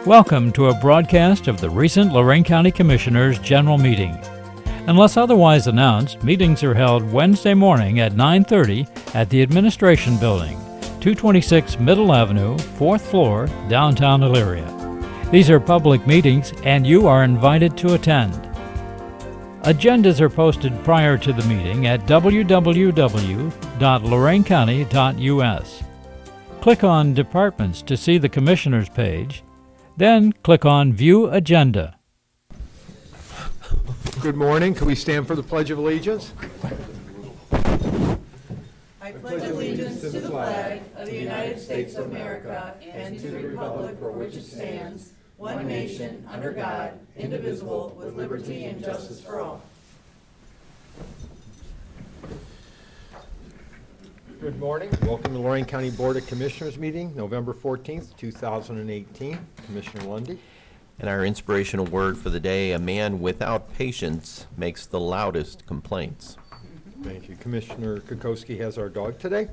Welcome to a broadcast of the recent Lorain County Commissioners' General Meeting. Unless otherwise announced, meetings are held Wednesday morning at 9:30 at the Administration Building, 226 Middle Avenue, 4th floor, downtown Elyria. These are public meetings and you are invited to attend. Agendas are posted prior to the meeting at www.loraincounty.us. Click on Departments to see the Commissioners page, then click on View Agenda. Good morning. Can we stand for the Pledge of Allegiance? I pledge allegiance to the flag of the United States of America and to the republic for which it stands, one nation, under God, indivisible, with liberty and justice for all. Good morning. Welcome to Lorain County Board of Commissioners meeting, November 14th, 2018. Commissioner Lundy. And our inspirational word for the day, a man without patience makes the loudest complaints. Thank you. Commissioner Kokoski has our dog today.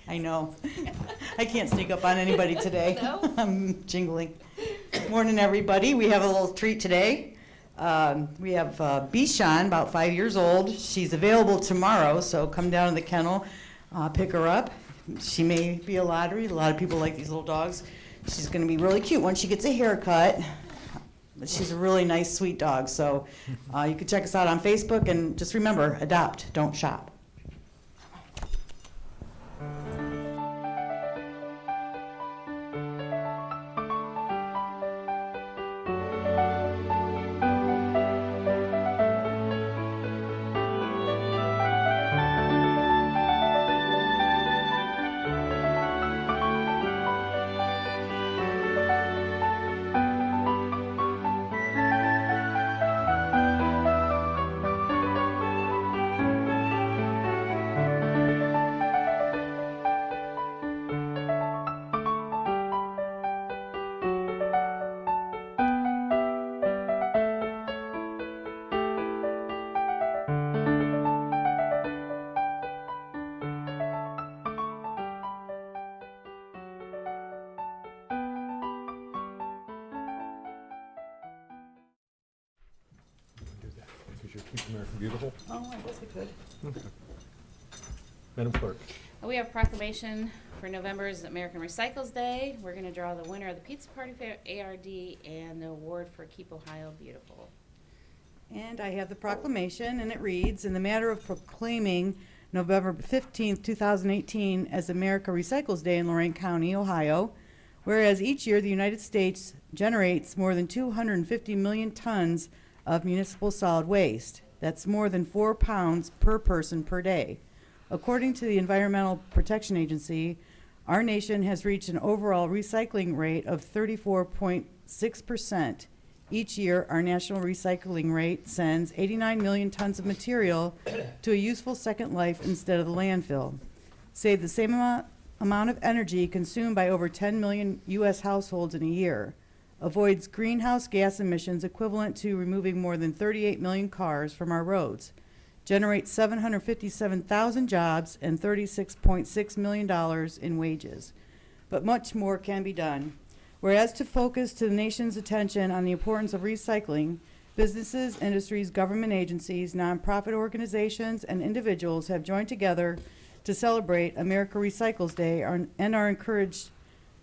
I know. I can't sneak up on anybody today. No? I'm jingling. Morning, everybody. We have a little treat today. We have Bichon, about 5 years old. She's available tomorrow, so come down to the kennel, pick her up. She may be a lottery. A lot of people like these little dogs. She's going to be really cute once she gets a haircut. But she's a really nice, sweet dog. So you can check us out on Facebook, and just remember, adopt, don't shop. Because you're Keep America Beautiful. Oh, I guess we could. Okay. Madam Clerk. We have proclamation for November's American Recycles Day. We're going to draw the winner of the Pizza Party Fair ARD and the award for Keep Ohio Beautiful. And I have the proclamation, and it reads, in the matter of proclaiming November 15th, 2018 as America Recycles Day in Lorain County, Ohio, whereas each year the United States generates more than 250 million tons of municipal solid waste. That's more than 4 pounds per person per day. According to the Environmental Protection Agency, our nation has reached an overall recycling rate of 34.6%. Each year, our national recycling rate sends 89 million tons of material to a useful second life instead of the landfill. Save the same amount of energy consumed by over 10 million U.S. households in a year. Avoids greenhouse gas emissions equivalent to removing more than 38 million cars from our roads. Generates 757,000 jobs and $36.6 million in wages. But much more can be done. Whereas to focus to the nation's attention on the importance of recycling, businesses, industries, government agencies, nonprofit organizations, and individuals have joined together to celebrate America Recycles Day and are encouraged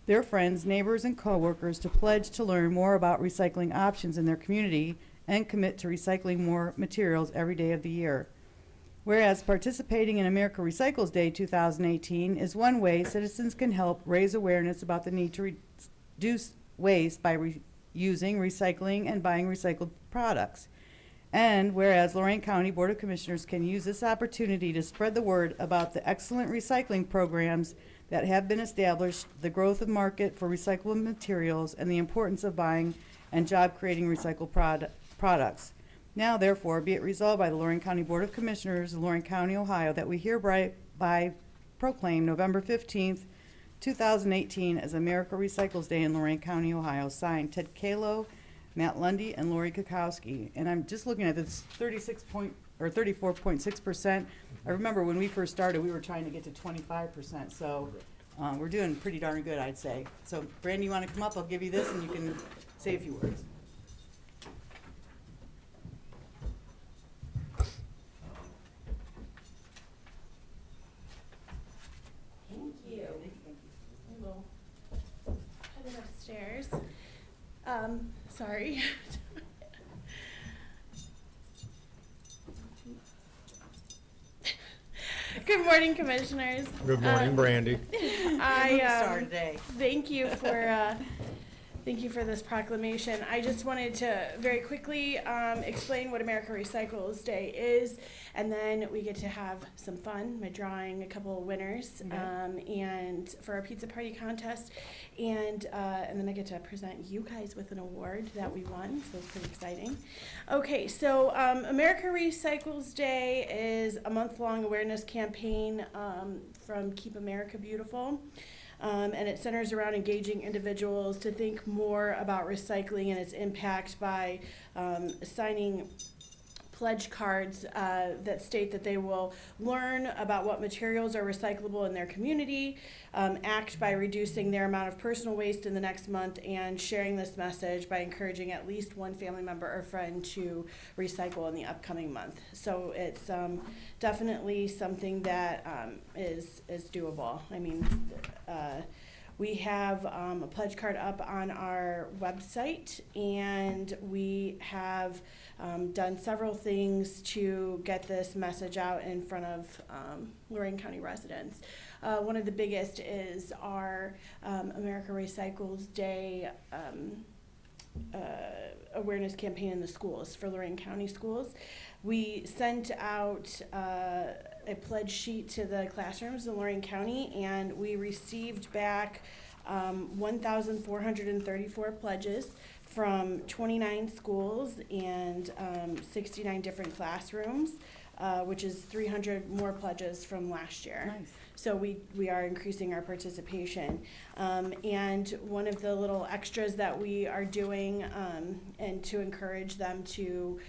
their friends, neighbors, and coworkers to pledge to learn more about recycling options in their community and commit to recycling more materials every day of the year. Whereas participating in America Recycles Day 2018 is one way citizens can help raise awareness about the need to reduce waste by using, recycling, and buying recycled products. And whereas Lorain County Board of Commissioners can use this opportunity to spread the word about the excellent recycling programs that have been established, the growth of market for recyclable materials, and the importance of buying and job-creating recycled products. Now, therefore, be it resolved by the Lorain County Board of Commissioners of Lorain County, Ohio, that we hereby proclaim November 15th, 2018 as America Recycles Day in Lorain County, Ohio. Signed, Ted Kalo, Matt Lundy, and Lori Kukowski. And I'm just looking at this 36 or 34.6%. I remember when we first started, we were trying to get to 25%, so we're doing pretty darn good, I'd say. So, Brandi, you want to come up? I'll give you this, and you can say a few words. Thank you. We'll head upstairs. Sorry. Good morning, Commissioners. Good morning, Brandi. Start today. Thank you for this proclamation. I just wanted to very quickly explain what America Recycles Day is, and then we get to have some fun by drawing a couple of winners, and for our pizza party contest, and then I get to present you guys with an award that we won, so it's pretty exciting. Okay, so America Recycles Day is a month-long awareness campaign from Keep America Beautiful. And it centers around engaging individuals to think more about recycling and its impact by signing pledge cards that state that they will learn about what materials are recyclable in their community, act by reducing their amount of personal waste in the next month, and sharing this message by encouraging at least one family member or friend to recycle in the upcoming month. So it's definitely something that is doable. I mean, we have a pledge card up on our website, and we have done several things to get this message out in front of Lorain County residents. One of the biggest is our America Recycles Day awareness campaign in the schools, for Lorain County schools. We sent out a pledge sheet to the classrooms in Lorain County, and we received back 1,434 pledges from 29 schools and 69 different classrooms, which is 300 more pledges from last year. Nice. So we are increasing our participation. And one of the little extras that we are doing, and to encourage them to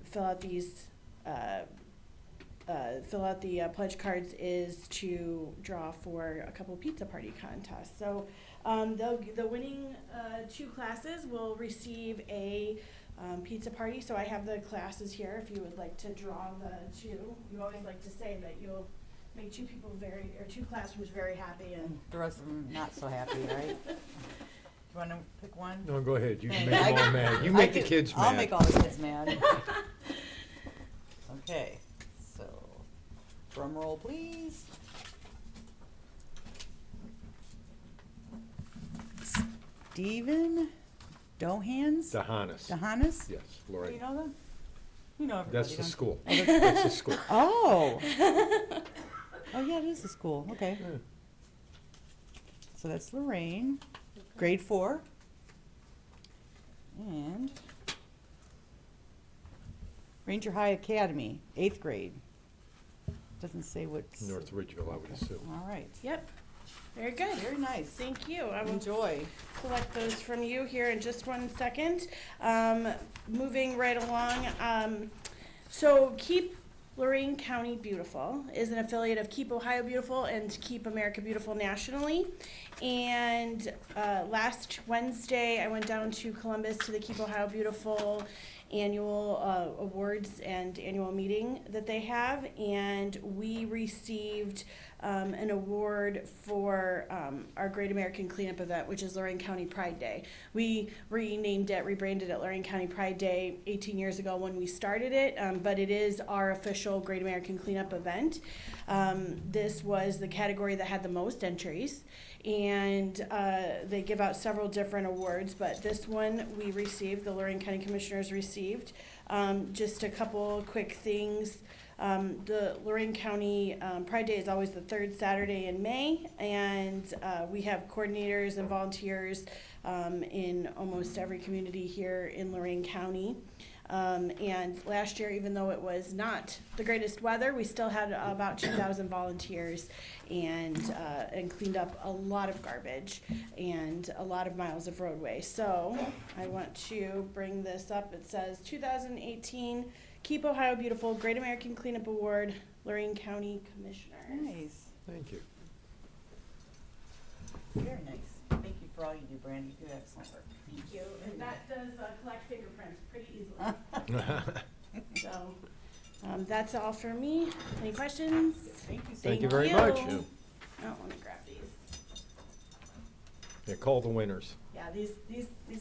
fill out these the pledge cards, is to draw for a couple pizza party contests. So the winning two classes will receive a pizza party. So I have the classes here if you would like to draw the two. You always like to say that you'll make two classrooms very happy, and The rest of them not so happy, right? You want to pick one? No, go ahead. You can Okay. make them all mad. You make the kids mad. I'll make all the kids mad. Okay, so drum roll, please. Stephen Dohans? Dahanis. Dahanis? Yes, Do you Lorraine. know them? You know everybody. That's the don't you? school. That's the school. Oh. Oh, yeah, it is the school. Okay. Yeah. So that's Lorain, grade 4. And Ranger High Academy, 8th grade. Doesn't say what's. North Ridgeville, I would assume. All right. yep, very good. Very nice. Thank you. I will Enjoy. collect those from you here in just 1 second. Moving right along, so Keep Lorain County Beautiful is an affiliate of Keep Ohio Beautiful and Keep America Beautiful nationally. And last Wednesday, I went down to Columbus to the Keep Ohio Beautiful annual awards and annual meeting that they have, and we received an award for our Great American Cleanup event, which is Lorain County Pride Day. We rebranded it Lorain County Pride Day 18 years ago when we started it, but it is our official Great American Cleanup event. This was the category that had the most entries, and they give out several different awards, but this one we received, the Lorain County Commissioners received. Just a couple quick things. The Lorain County Pride Day is always the 3rd Saturday in May, and we have coordinators and volunteers in almost every community here in Lorain County. And last year, even though it was not the greatest weather, we still had about 2,000 volunteers and cleaned up a lot of garbage and a lot of miles of roadway. So I want to bring this up. It says 2018 Keep Ohio Beautiful Great American Cleanup Award, Lorain County Commissioner. Nice. Thank you. Very nice. Thank you for all you do, Brandi. You do excellent work. Thank you. And that does collect fingerprints pretty easily. So that's all for me. Any questions? Thank you. Thank you very much. Oh, let me grab these. Yeah, call the winners. Yeah, these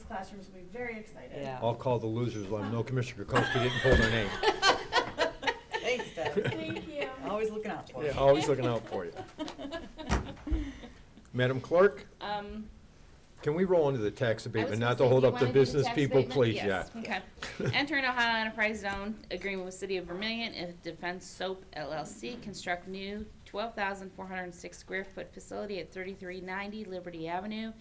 classrooms will be very excited. Yeah. I'll call the losers, let them know Commissioner Kokoski didn't pull their name. Thanks, Deb. Thank you. Always looking out for Yeah, you. always looking out for you. Madam Clerk, can we roll into the tax abatement, not to hold up the business people, please, yeah. Okay. Enter an Ohio Enterprise Zone agreement with City of Vermillion and Defense Soap LLC, construct new 12,406 square foot facility at 3390 Liberty Avenue,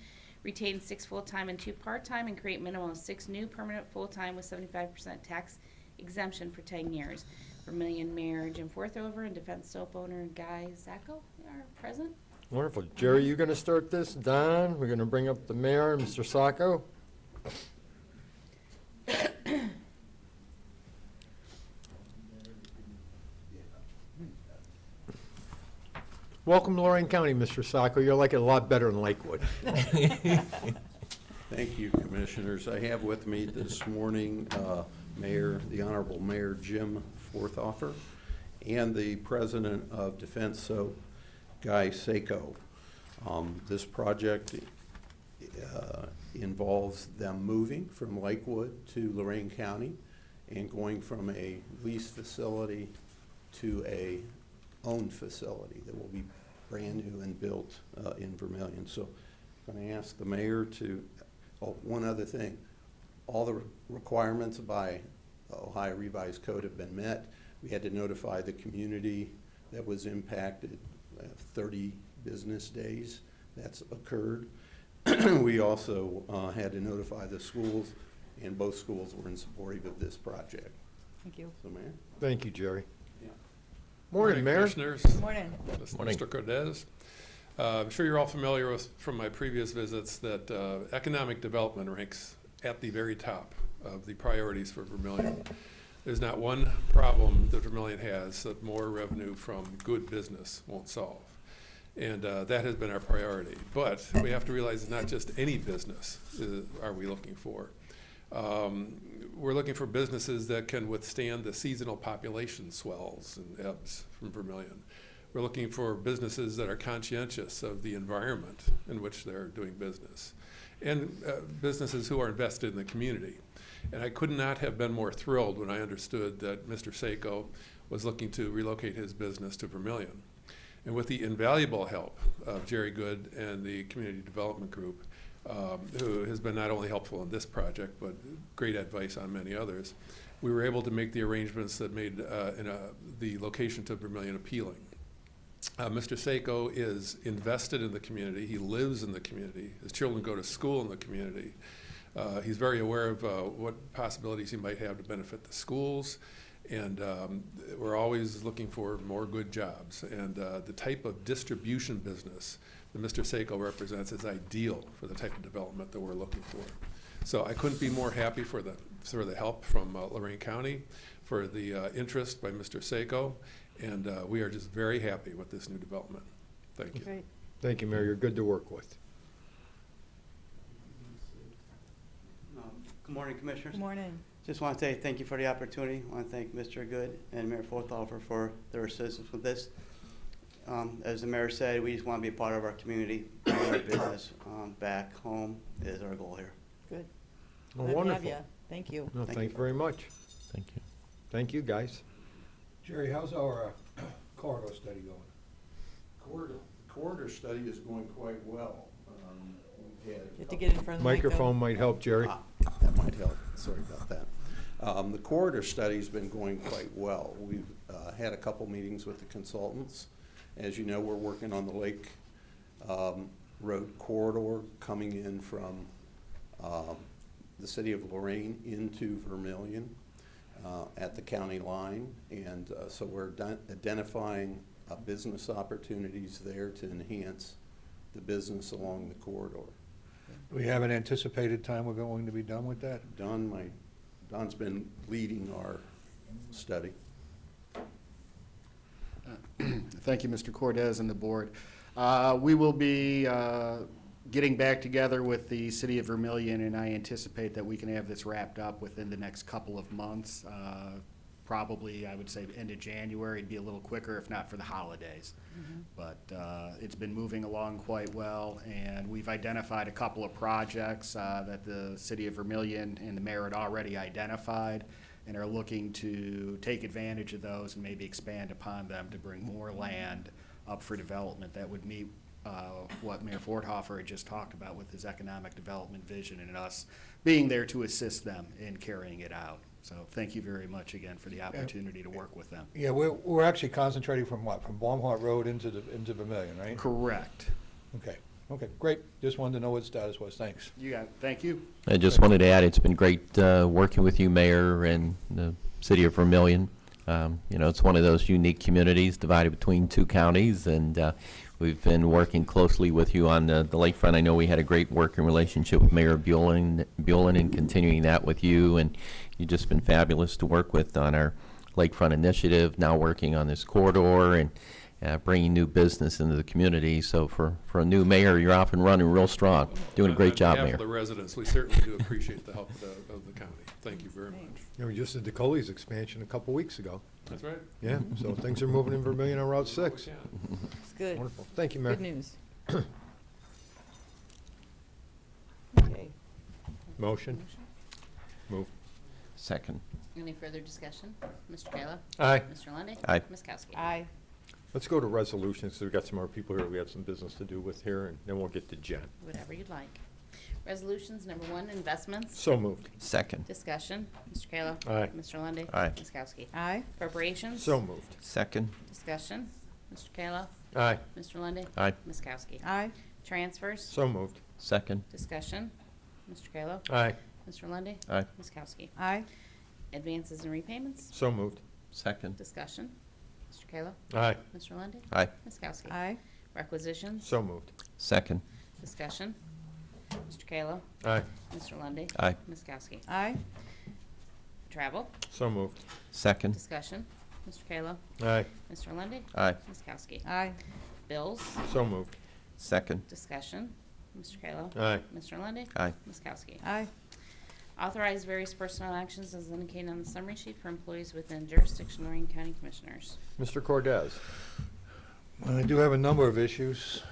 retain 6 full-time and 2 part-time, and create minimum of 6 new permanent full-time with 75% tax exemption for 10 years. Vermillion Mayor Jim Forthofer and Defense Soap owner Guy Sako are present. Wonderful. Jerry, you gonna start this? Don, we're gonna bring up the mayor, Mr. Sako. Welcome to Lorain County, Mr. Sako. You'll like it a lot better than Lakewood. Thank you, Commissioners. I have with me this morning the Honorable Mayor Jim Forthofer and the President of Defense Soap, Guy Sako. This project involves them moving from Lakewood to Lorain County and going from a leased facility to a owned facility that will be brand new and built in Vermilion. So I'm going to ask the mayor to, one other thing, all the requirements by Ohio Revised Code have been met. We had to notify the community that was impacted 30 business days. That's occurred. We also had to notify the schools, and both schools were in support of this project. Thank you. So, Mayor? Thank you, Jerry. Yeah. Morning, Mayor. Commissioners. Morning. Morning. Mr. Cordez. I'm sure you're all familiar with, from my previous visits, that economic development ranks at the very top of the priorities for Vermilion. There's not one problem that Vermilion has that more revenue from good business won't solve. And that has been our priority. But we have to realize it's not just any business are we looking for. We're looking for businesses that can withstand the seasonal population swells and ebbs from Vermilion. We're looking for businesses that are conscientious of the environment in which they're doing business, and businesses who are invested in the community. And I could not have been more thrilled when I understood that Mr. Sako was looking to relocate his business to Vermilion. And with the invaluable help of Jerry Goode and the Community Development Group, who has been not only helpful in this project, but great advice on many others, we were able to make the arrangements that made the location to Vermilion appealing. Mr. Sako is invested in the community. He lives in the community. His children go to school in the community. He's very aware of what possibilities he might have to benefit the schools. And we're always looking for more good jobs. And the type of distribution business that Mr. Sako represents is ideal for the type of development that we're looking for. So I couldn't be more happy for the help from Lorain County, for the interest by Mr. Sako, and we are just very happy with this new development. Thank you. Great. Thank you, Mayor. You're good to work with. Good morning, Commissioners. Good morning. Just want to say thank you for the opportunity. I want to thank Mr. Goode and Mayor Forthofer for their assistance with this. As the mayor said, we just want to be a part of our community, our business back home is our goal here. Good. Well, Glad to have wonderful. ya. Thank you. No, Thank thank you. you very much. Thank you. Thank you, guys. Jerry, how's our corridor study going? Corridor study is going quite well. We had a You have to couple- get in front of the mic, though. Microphone might help, Jerry. That might help. Sorry about that. The corridor study's been going quite well. We've had a couple meetings with the consultants. As you know, we're working on the Lake Road corridor coming in from the city of Lorain into Vermilion at the county line. And so we're identifying business opportunities there to enhance the business along the corridor. Do we have an anticipated time we're going to be done with that? Don's been leading our study. Thank you, Mr. Cortez and the board. We will be getting back together with the city of Vermillion, and I anticipate that we can have this wrapped up within the next couple of months. Probably, I would say, end of January. It'd be a little quicker if not for the holidays. But it's been moving along quite well, and we've identified a couple of projects that the city of Vermillion and the mayor had already identified, and are looking to take advantage of those and maybe expand upon them to bring more land up for development that would meet what Mayor Forthofer had just talked about with his economic development vision, and us being there to assist them in carrying it out. So thank you very much again for the opportunity to work with them. Yeah, we're actually concentrating from what, from Baumhart Road into Vermillion, right? Correct. Okay, great. Just wanted to know what the status was. Thanks. You got it. Thank you. I just wanted to add, it's been great working with you, Mayor, and the city of Vermillion. You know, it's one of those unique communities divided between two counties, and we've been working closely with you on the lakefront. I know we had a great working relationship with Mayor Buellin and continuing that with you, and you've just been fabulous to work with on our lakefront initiative, now working on this corridor and bringing new business into the community. So for a new mayor, you're off and running real strong. Doing a great job, On Mayor. behalf of the residents, we certainly do appreciate the help of the county. Thank you very much. You know, we just did the Coley's expansion a couple weeks ago. That's right. Yeah, so things are moving in Vermillion on Route 6. It's good. Wonderful. Thank you, Mayor. Good news. Okay. Motion? Move. Second. Any further discussion? Mr. Kayla? Aye. Mr. Lundy. Aye. Ms. Kowski? Aye. Let's go to resolutions, so we've got some more people here we have some business to do with here, and then we'll get to Jen. Whatever you'd like. Resolutions, number 1, investments. So moved. Second. Discussion. Mr. Kayla? Aye. Mr. Lundy. Aye. Ms. Kowski? Aye. Appropriations. So moved. Second. Discussion. Mr. Kayla? Aye. Mr. Lundy. Aye. Ms. Kowski? Aye. Transfers. So moved. Second. Discussion. Mr. Kayla? Aye. Mr. Lundy. Aye. Ms. Kowski? Aye. Advances and repayments. So moved. Second. Discussion. Mr. Kayla? Aye. Mr. Lundy. Aye. Ms. Kowski? Aye. Requisitions. So moved. Second. Discussion. Mr. Kayla? Aye. Mr. Lundy. Aye. Ms. Kowski? Aye. Travel. So moved. Second. Discussion. Mr. Kayla? Aye. Mr. Lundy. Aye. Ms. Kowski? Aye. Bills. So moved. Second. Discussion. Mr. Kayla? Aye. Mr. Lundy. Aye. Ms. Kowski? Aye. Authorize various personnel actions as indicated on the summary sheet for employees within jurisdiction of Lorain County Commissioners. Mr. Cordez? Well, I do have a number of issues,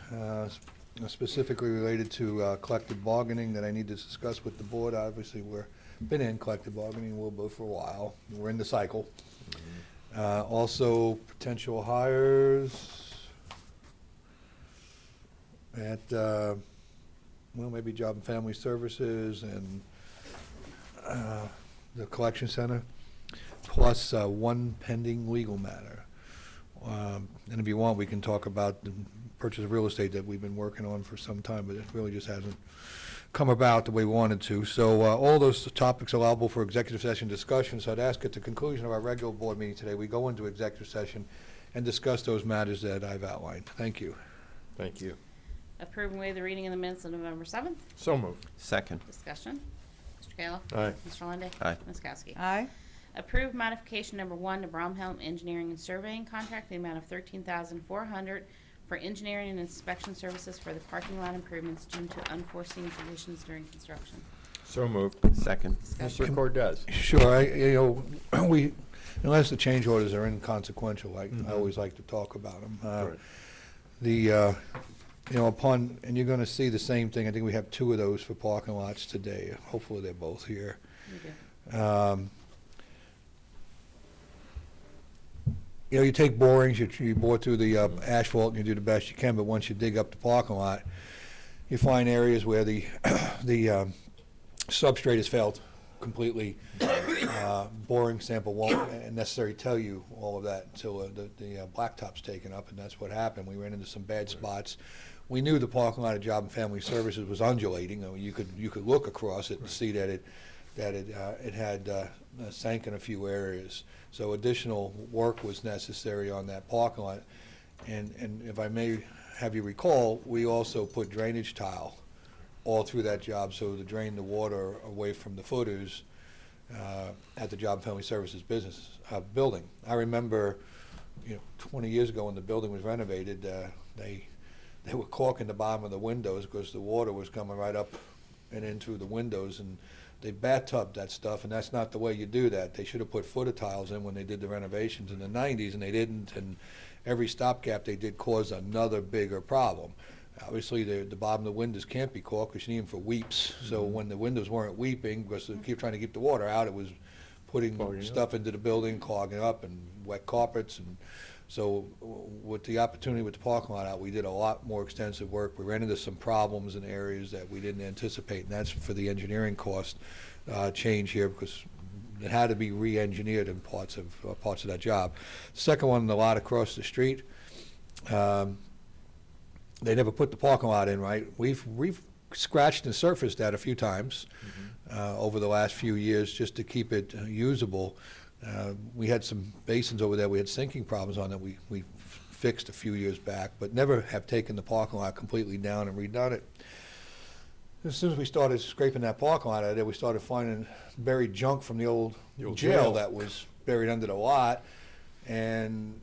specifically related to collective bargaining that I need to discuss with the board. Obviously, we're been in collective bargaining, we'll be for a while. We're in the cycle. Also, potential hires at, well, maybe Job and Family Services and the collection center, plus one pending legal matter. And if you want, we can talk about the purchase of real estate that we've been working on for some time, but it really just hasn't come about the way we wanted to. So all those topics are allowable for executive session discussion. So I'd ask at the conclusion of our regular board meeting today, we go into executive session and discuss those matters that I've outlined. Thank you. Thank you. Approve and waive the reading of the minutes of November 7th. So moved. Second. Discussion. Mr. Kayla? Aye. Mr. Lundy. Aye. Ms. Kowski? Aye. Approve modification number 1 to Bromhelm Engineering and Surveying Contract, in the amount of $13,400 for engineering and inspection services for the parking lot improvements due to unforeseen conditions during construction. So moved. Second. Mr. Cordez? Sure, we, unless the change orders are inconsequential, I always like to talk about them. Right. Upon, and you're gonna see the same thing, I think we have 2 of those for parking lots today. Hopefully they're both here. We do. You take borings, you bore through the asphalt, and you do the best you can, but once you dig up the parking lot, you find areas where the substrate has failed completely. Boring sample won't necessarily tell you all of that until the blacktop's taken up, and that's what happened. We ran into some bad spots. We knew the parking lot of Job and Family Services was undulating. You could look across it and see that it had sank in a few areas. So additional work was necessary on that parking lot. And if I may have you recall, we also put drainage tile all through that job so to drain the water away from the footers at the Job and Family Services business building. I remember, 20 years ago when the building was renovated, they were caulking the bottom of the windows because the water was coming right up and in through the windows, and they bathtubed that stuff, and that's not the way you do that. They should have put footer tiles in when they did the renovations in the 90s, and they didn't, and every stopgap they did caused another bigger problem. Obviously, the bottom of the windows can't be caulked because you need them for weeps. So when the windows weren't weeping, because they keep trying to keep the water out, it was putting stuff into the building, clogging up, and wet carpets. And so with the opportunity with the parking lot out, we did a lot more extensive work. We ran into some problems in areas that we didn't anticipate, and that's for the engineering cost change here, because it had to be re-engineered in parts of that job. Second one, the lot across the street. They never put the parking lot in right. We've scratched and surfaced that a few times over the last few years just to keep it usable. We had some basins over there. We had sinking problems on that we fixed a few years back, but never have taken the parking lot completely down and redone it. As soon as we started scraping that parking lot out of there, we started finding buried junk from the old jail that was buried under the lot, and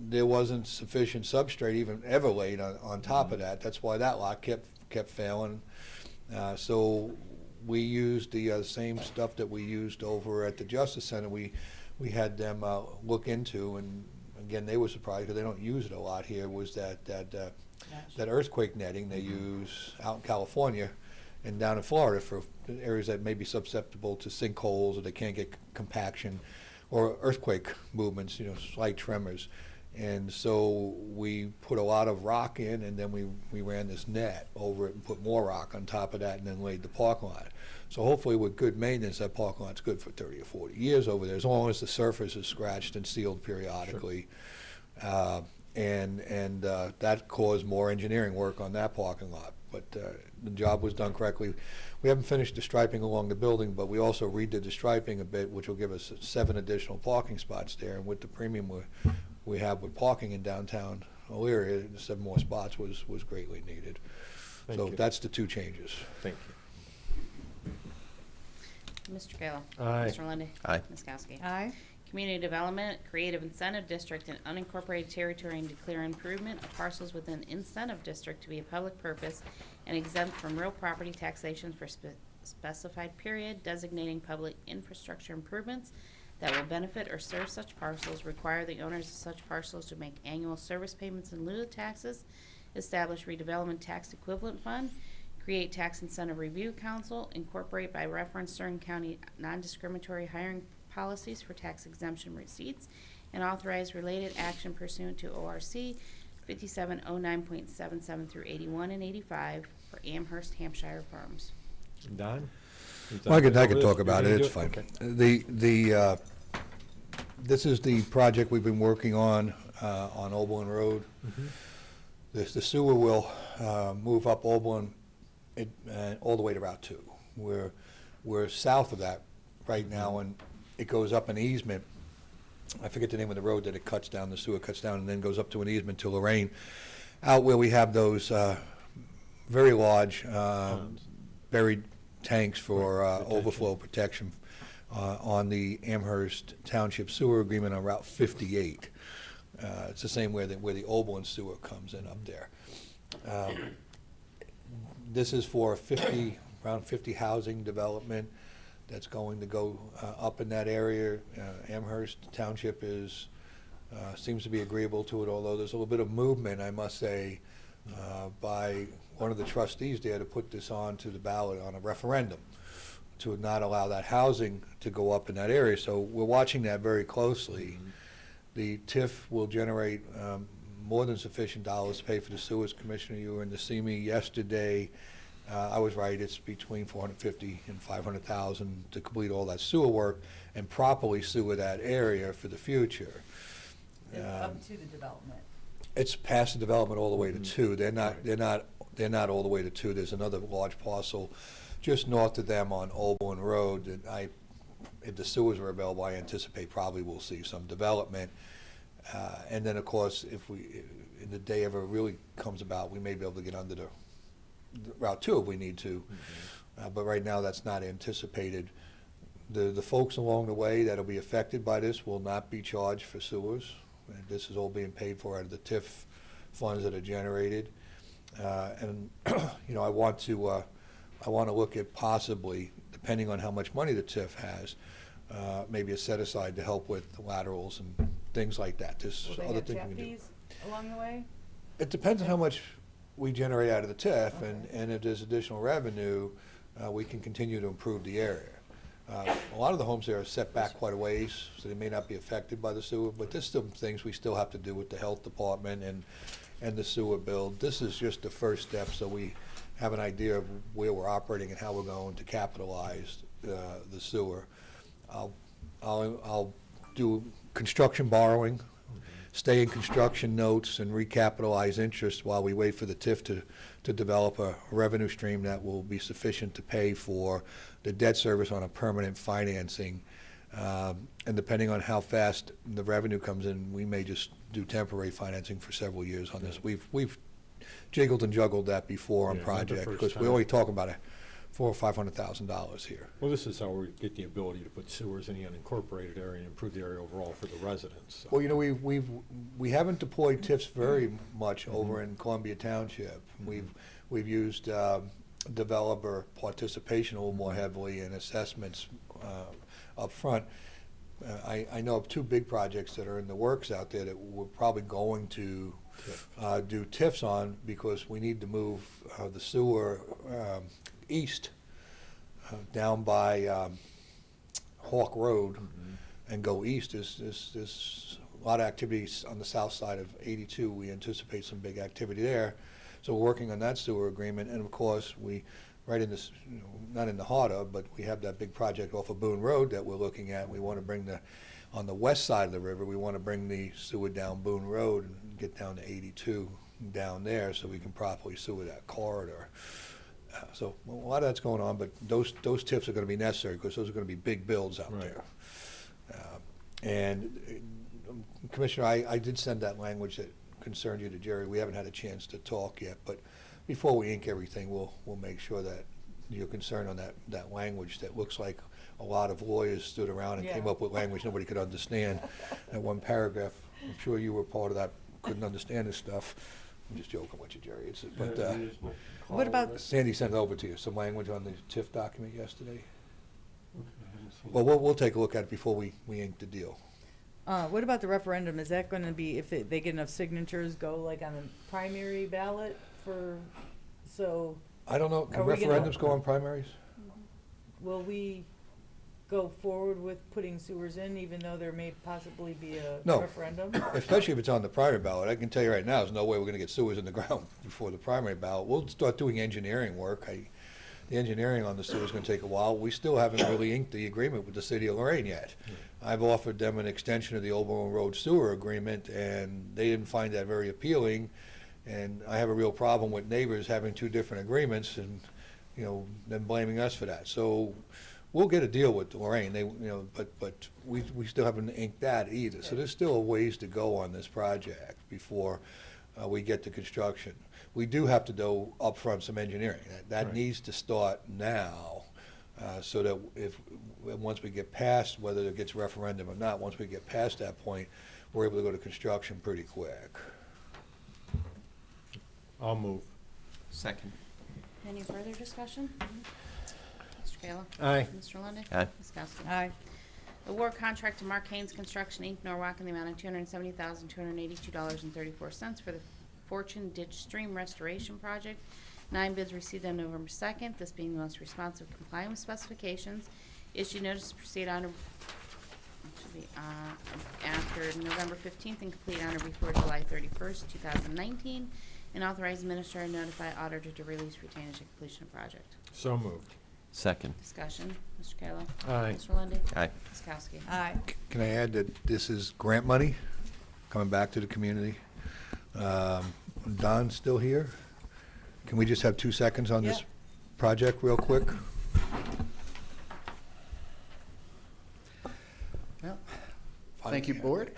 there wasn't sufficient substrate even ever laid on top of that. That's why that lot kept failing. So we used the same stuff that we used over at the Justice Center. We had them look into, and again, they were surprised because they don't use it a lot here, was that earthquake netting they use out in California and down in Florida for areas that may be susceptible to sinkholes or they can't get compaction or earthquake movements, slight tremors. And so we put a lot of rock in, and then we ran this net over it and put more rock on top of that, and then laid the parking lot. So hopefully with good maintenance, that parking lot's good for 30 or 40 years over there, as long as the surface is scratched and sealed periodically. Sure. And that caused more engineering work on that parking lot. But the job was done correctly. We haven't finished the striping along the building, but we also redid the striping a bit, which will give us 7 additional parking spots there. And with the premium we have with parking in downtown Elyria, 7 more spots was greatly needed. So that's the 2 changes. Thank you. Mr. Kalo. Aye. Mr. Lundy. Aye. Ms. Kowski. Aye. Community Development, Creative Incentive District, and unincorporated territory, and declare improvement of parcels within incentive district to be a public purpose and exempt from real property taxation for specified period, designating public infrastructure improvements that will benefit or serve such parcels, require the owners of such parcels to make annual service payments in lieu of taxes, establish redevelopment tax equivalent fund, create tax incentive review council, incorporate by reference certain county non-discriminatory hiring policies for tax exemption receipts, and authorize related action pursuant to ORC 5709.77 through 81 and 85 for Amherst, Hampshire firms. Don? Well, I can talk about it. It's fine. Okay. This is the project we've been working on Oberlin Rd. The sewer will move up Oberlin all the way to Route 2. We're south of that right now, and it goes up an easement. I forget the name of the road that it cuts down. The sewer cuts down and then goes up to an easement to Lorain, out where we have those very large buried tanks for overflow protection on the Amherst Township Sewer Agreement on Route 58. It's the same where the Oberlin sewer comes in up there. This is for around 50 housing development that's going to go up in that area. Amherst Township seems to be agreeable to it, although there's a little bit of movement, I must say, by one of the trustees there to put this on to the ballot on a referendum to not allow that housing to go up in that area. So we're watching that very closely. The TIF will generate more than sufficient dollars to pay for the sewers. Commissioner, you were in to see me yesterday. I was right, it's between $450,000 and $500,000 to complete all that sewer work and properly sewer that area for the future. Up to the development. It's past the development all the way to 2. They're not all the way to 2. There's another large parcel just north of them on Oberlin Road that if the sewers are available, I anticipate probably we'll see some development. And then, of course, if the day ever really comes about, we may be able to get under the Route 2 if we need to. But right now, that's not anticipated. The folks along the way that'll be affected by this will not be charged for sewers. And this is all being paid for out of the TIF funds that are generated. And you know, I want to look at possibly, depending on how much money the TIF has, maybe a set aside to help with the laterals and things like that. There's Will they other have things tap we can do. fees along the way? It depends on how much we generate out of the TIF, and if there's additional revenue, we can continue to improve the area. A lot of the homes there are set back quite a ways, so they may not be affected by the sewer, but there's some things we still have to do with the health department and the sewer build. This is just the first step, so we have an idea of where we're operating and how we're going to capitalize the sewer. I'll do construction borrowing, stay in construction notes, and recapitalize interest while we wait for the TIF to develop a revenue stream that will be sufficient to pay for the debt service on a permanent financing. And depending on how fast the revenue comes in, we may just do temporary financing for several years on this. We've jiggled and juggled that before on Yeah, not the projects, first because we time. only talk about $400,000 or $500,000 here. Well, this is how we get the ability to put sewers in the unincorporated area and improve the area overall for the residents. So. Well, you know, we haven't deployed TIFs very much over in Columbia Township. We've used developer participation a little more heavily in assessments up front. I know of two big projects that are in the works out there that we're probably going to do TIFs on, because we need to move the sewer east down by Hawk Road and go east. There's a lot of activities on the south side of 82. We anticipate some big activity there. So we're working on that sewer agreement, and of course right in this, you know, not in the heart of, but we have that big project off of Boone Road that we're looking at. We want to bring on the west side of the river, we want to bring the sewer down Boone Road and get down to 82 down there so we can properly sewer that corridor. So a lot of that's going on, but those TIFs are going to be necessary, because those are going to be big builds out there. And Commissioner, I did send that language that concerned you to Jerry. We haven't had a chance to talk yet, but before we ink everything, we'll make sure that you're concerned on that language that looks like a lot of lawyers stood around and came up with language nobody could understand. That one paragraph, I'm sure you were part of that, couldn't understand this stuff. I'm just joking with you, Jerry. But What about, Sandy sent it over to you, some language on the TIF document yesterday. Well, we'll take a look at it before we ink the deal. what about the referendum? Is that gonna be, if they get enough signatures, go like on a primary ballot so I don't know, can Are we gonna- referendums go on primaries? will we go forward with putting sewers in, even though there may possibly be a No. referendum? Especially if it's on the primary ballot. I can tell you right now, there's no way we're gonna get sewers in the ground before the primary ballot. We'll start doing engineering work. The engineering on the sewer is gonna take a while. We still haven't really inked the agreement with the city of Lorain yet. I've offered them an extension of the Oberlin Rd sewer agreement, and they didn't find that very appealing. And I have a real problem with neighbors having two different agreements and, you know, them blaming us for that. So we'll get a deal with Lorain, but we still haven't inked that either. So there's still a ways to go on this project before we get to construction. We do have to do upfront some engineering. That Right. needs to start now, so that once we get past, whether it gets referendum or not, once we get past that point, we're able to go to construction pretty quick. I'll move. Second. Any further discussion? Mr. Kayla? Aye. Mr. Lundy. Aye. Ms. Kowski? Aye. Award contract to Mark Haynes Construction, Inc., Norwalk, in the amount of $270,282.34 for the Fortune Ditch Stream Restoration Project. 9 bids received on November 2nd, this being the most responsive, complying with specifications. Issued notice to proceed on after November 15th and complete on or before July 31st, 2019, and authorize administrator to notify auditor to release retainage at completion of project. So moved. Second. Discussion, Mr. Kayla. Aye. Mr. Lundy. Aye. Ms. Kowski. Aye. Can I add that this is grant money coming back to the community? Don's still here. Can we just have 2 seconds on this Yeah. project real quick? Yeah. Thank you, Board.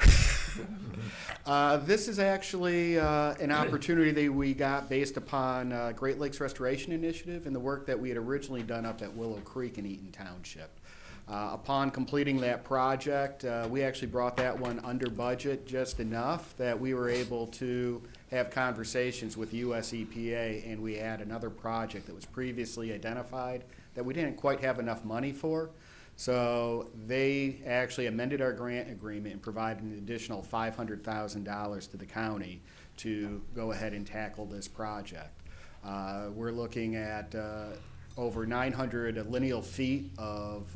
This is actually an opportunity that we got based upon Great Lakes Restoration Initiative and the work that we had originally done up at Willow Creek in Eaton Township. Upon completing that project, we actually brought that one under budget just enough that we were able to have conversations with US EPA, and we had another project that was previously identified that we didn't quite have enough money for. So they actually amended our grant agreement and provided an additional $500,000 to the county to go ahead and tackle this project. We're looking at over 900 lineal feet of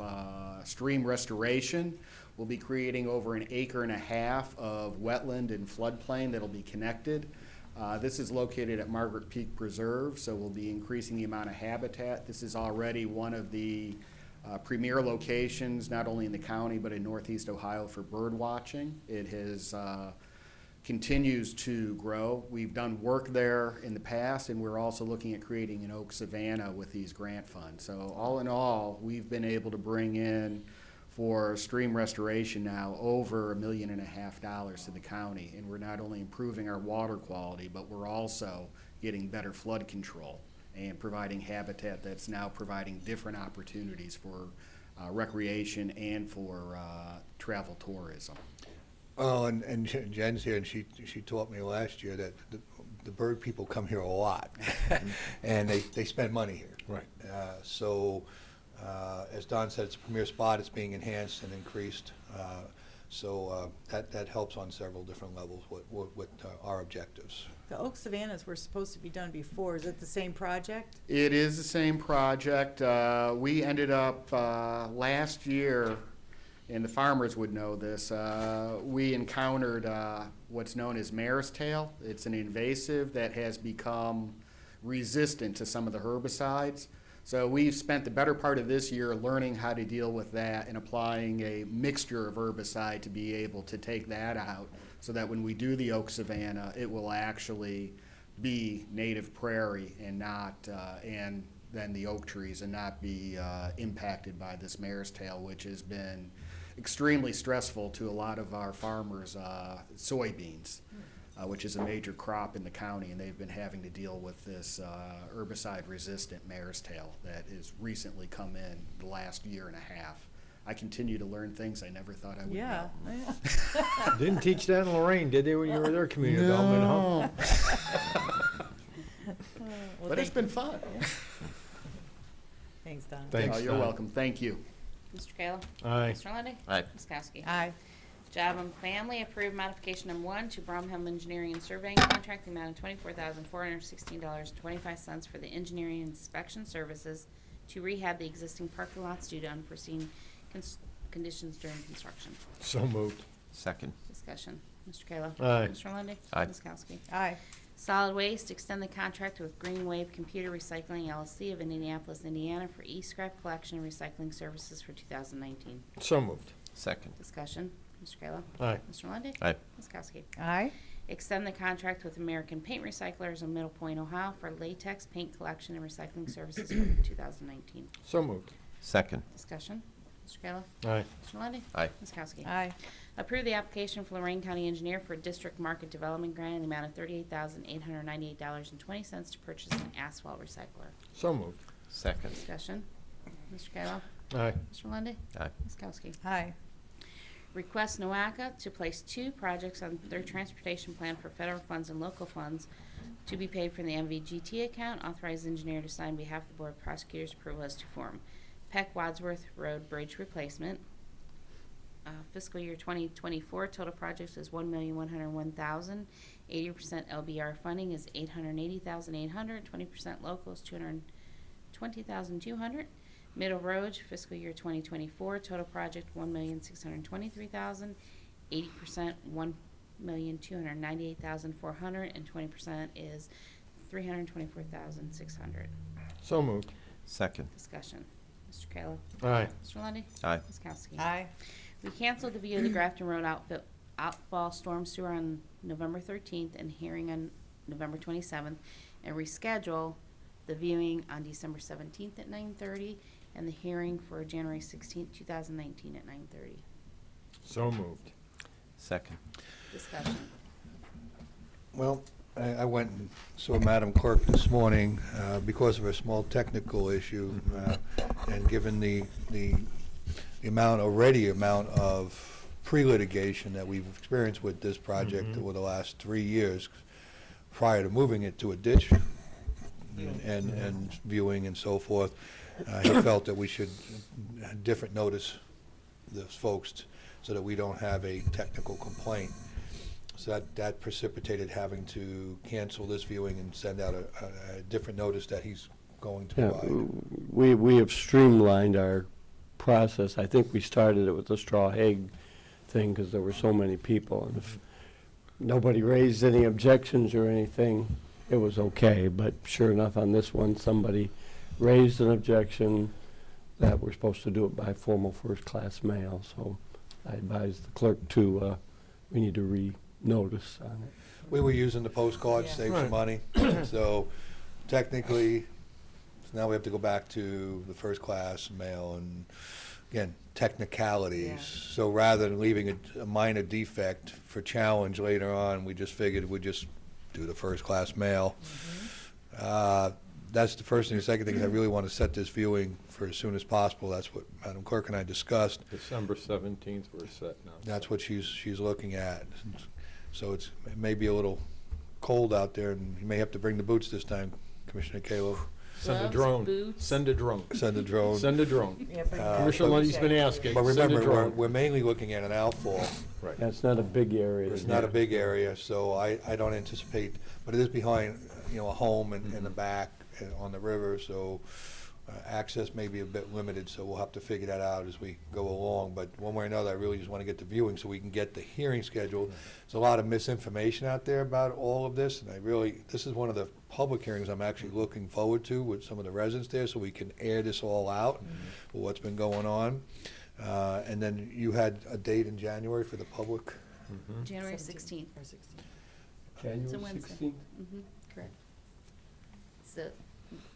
stream restoration. We'll be creating over 1.5 acres of wetland and floodplain that'll be connected. This is located at Margaret Peak Preserve, so we'll be increasing the amount of habitat. This is already one of the premier locations, not only in the county, but in Northeast Ohio for bird watching. It has continues to grow. We've done work there in the past, and we're also looking at creating an Oak Savannah with these grant funds. So all in all, we've been able to bring in for stream restoration now over $1.5 million to the county. And we're not only improving our water quality, but we're also getting better flood control and providing habitat that's now providing different opportunities for recreation and for travel tourism. Well, and Jen's here, and she taught me last year that the bird people come here a lot, and they spend money here. Right. So, as Don said, it's a premier spot. It's being enhanced and increased. So that helps on several different levels with our objectives. The Oak Savannahs were supposed to be done before. Is it the same project? It is the same project. We ended up last year, and the farmers would know this, we encountered what's known as mare's tail. It's an invasive that has become resistant to some of the herbicides. So we've spent the better part of this year learning how to deal with that and applying a mixture of herbicide to be able to take that out so that when we do the Oak Savannah, it will actually be native prairie and not, and then the oak trees and not be impacted by this mare's tail, which has been extremely stressful to a lot of our farmers' soybeans, which is a major crop in the county, and they've been having to deal with this herbicide-resistant mare's tail that has recently come in the last year and a half. I continue to learn things I never thought I would know. Didn't teach that in Lorraine, did they, when you were there, community development, huh? But it's been fun. Thanks, Don. Thanks, You're Don. welcome. Thank you. Mr. Kayla? Aye. Mr. Lundy. Aye. Ms. Kowski? Aye. Job and Family approved modification number 1 to Bromhelm Engineering and Surveying Contract, the amount of $24,416.25 for the engineering and inspection services to rehab the existing parking lots due to unforeseen conditions during construction. So moved. Second. Discussion. Mr. Kayla? Aye. Mr. Lundy. Aye. Ms. Kowski? Aye. Solid Waste, extend the contract with Green Wave Computer Recycling LLC of Indianapolis, Indiana for e-scrap collection and recycling services for 2019. So moved. Second. Discussion. Mr. Kayla? Aye. Mr. Lundy. Aye. Ms. Kowski? Aye. Extend the contract with American Paint Recyclers of Middle Point, Ohio for latex paint collection and recycling services for 2019. So moved. Second. Discussion. Mr. Kayla? Aye. Mr. Lundy. Aye. Ms. Kowski? Aye. Approve the application for Lorain County Engineer for District Market Development Grant in the amount of $38,898.20 to purchase an asphalt recycler. So moved. Second. Discussion. Mr. Kayla? Aye. Mr. Lundy. Aye. Ms. Kowski? Aye. Request NOACA to place 2 projects on their transportation plan for federal funds and local funds to be paid from the MVGT account. Authorize engineer to sign on behalf of the Board of Prosecutors' approval as to form. Peck Wadsworth Road Bridge Replacement. Fiscal year 2024 total projects is $1,101,000. 80% LBR funding is $880,800. 20% local is $220,200. Middle Road fiscal year 2024 total project $1,623,000. 80% $1,298,400, and 20% is $324,600. So moved. Second. Discussion. Mr. Kayla. Aye. Mr. Lundy. Aye. Ms. Kowski. Aye. We canceled the view of the Grafton Road outfall storm sewer on November 13th and hearing on November 27th, and reschedule the viewing on December 17th at 9:30 and the hearing for January 16th, 2019 at 9:30. So moved. Second. Discussion. Well, I went and saw Madam Clerk this morning because of a small technical issue, and given the the amount of pre-litigation that we've experienced with this project over the last 3 years prior to moving it to a ditch and viewing and so forth. He felt that we should different notice those folks so that we don't have a technical complaint. So that precipitated having to cancel this viewing and send out a different notice that he's going to provide. We have streamlined our process. I think we started it with the straw egg thing because there were so many people, and if nobody raised any objections or anything, it was okay. But sure enough, on this one, somebody raised an objection that we're supposed to do it by formal first-class mail. So I advised the clerk to, we need to re-notice on it. We were using the postcards, Yeah. save some money. So technically, now we have to go back to the first-class mail and, again, technicalities. Yeah. So rather than leaving a minor defect for challenge later on, we just figured we'd just do the first-class mail. That's the first thing. The second thing is I really want to set this viewing for as soon as possible. That's what Madam Clerk and I discussed. December 17th, we're set now. That's what she's looking at. So it may be a little cold out there, and you may have to bring the boots this time, Commissioner Kalo. Send a Gloves, drone. boots. Send a drone. Send a drone. Send a drone. Yeah, bring it Commissioner back. Lundy's been asking. But Send a remember, drone. we're mainly looking at an outfall. Right. That's not a big area. It's not a big area, so I don't anticipate, but it is behind, a home in the back on the river, so access may be a bit limited, so we'll have to figure that out as we go along. But one way or another, I really just want to get the viewing so we can get the hearing scheduled. There's a lot of misinformation out there about all of this, and this is one of the public hearings I'm actually looking forward to with some of the residents there, so we can air this all out for what's been going on. And then you had a date in January for the public? January 16th. Or 16th. It's a January Wednesday. 16th? Correct. It's the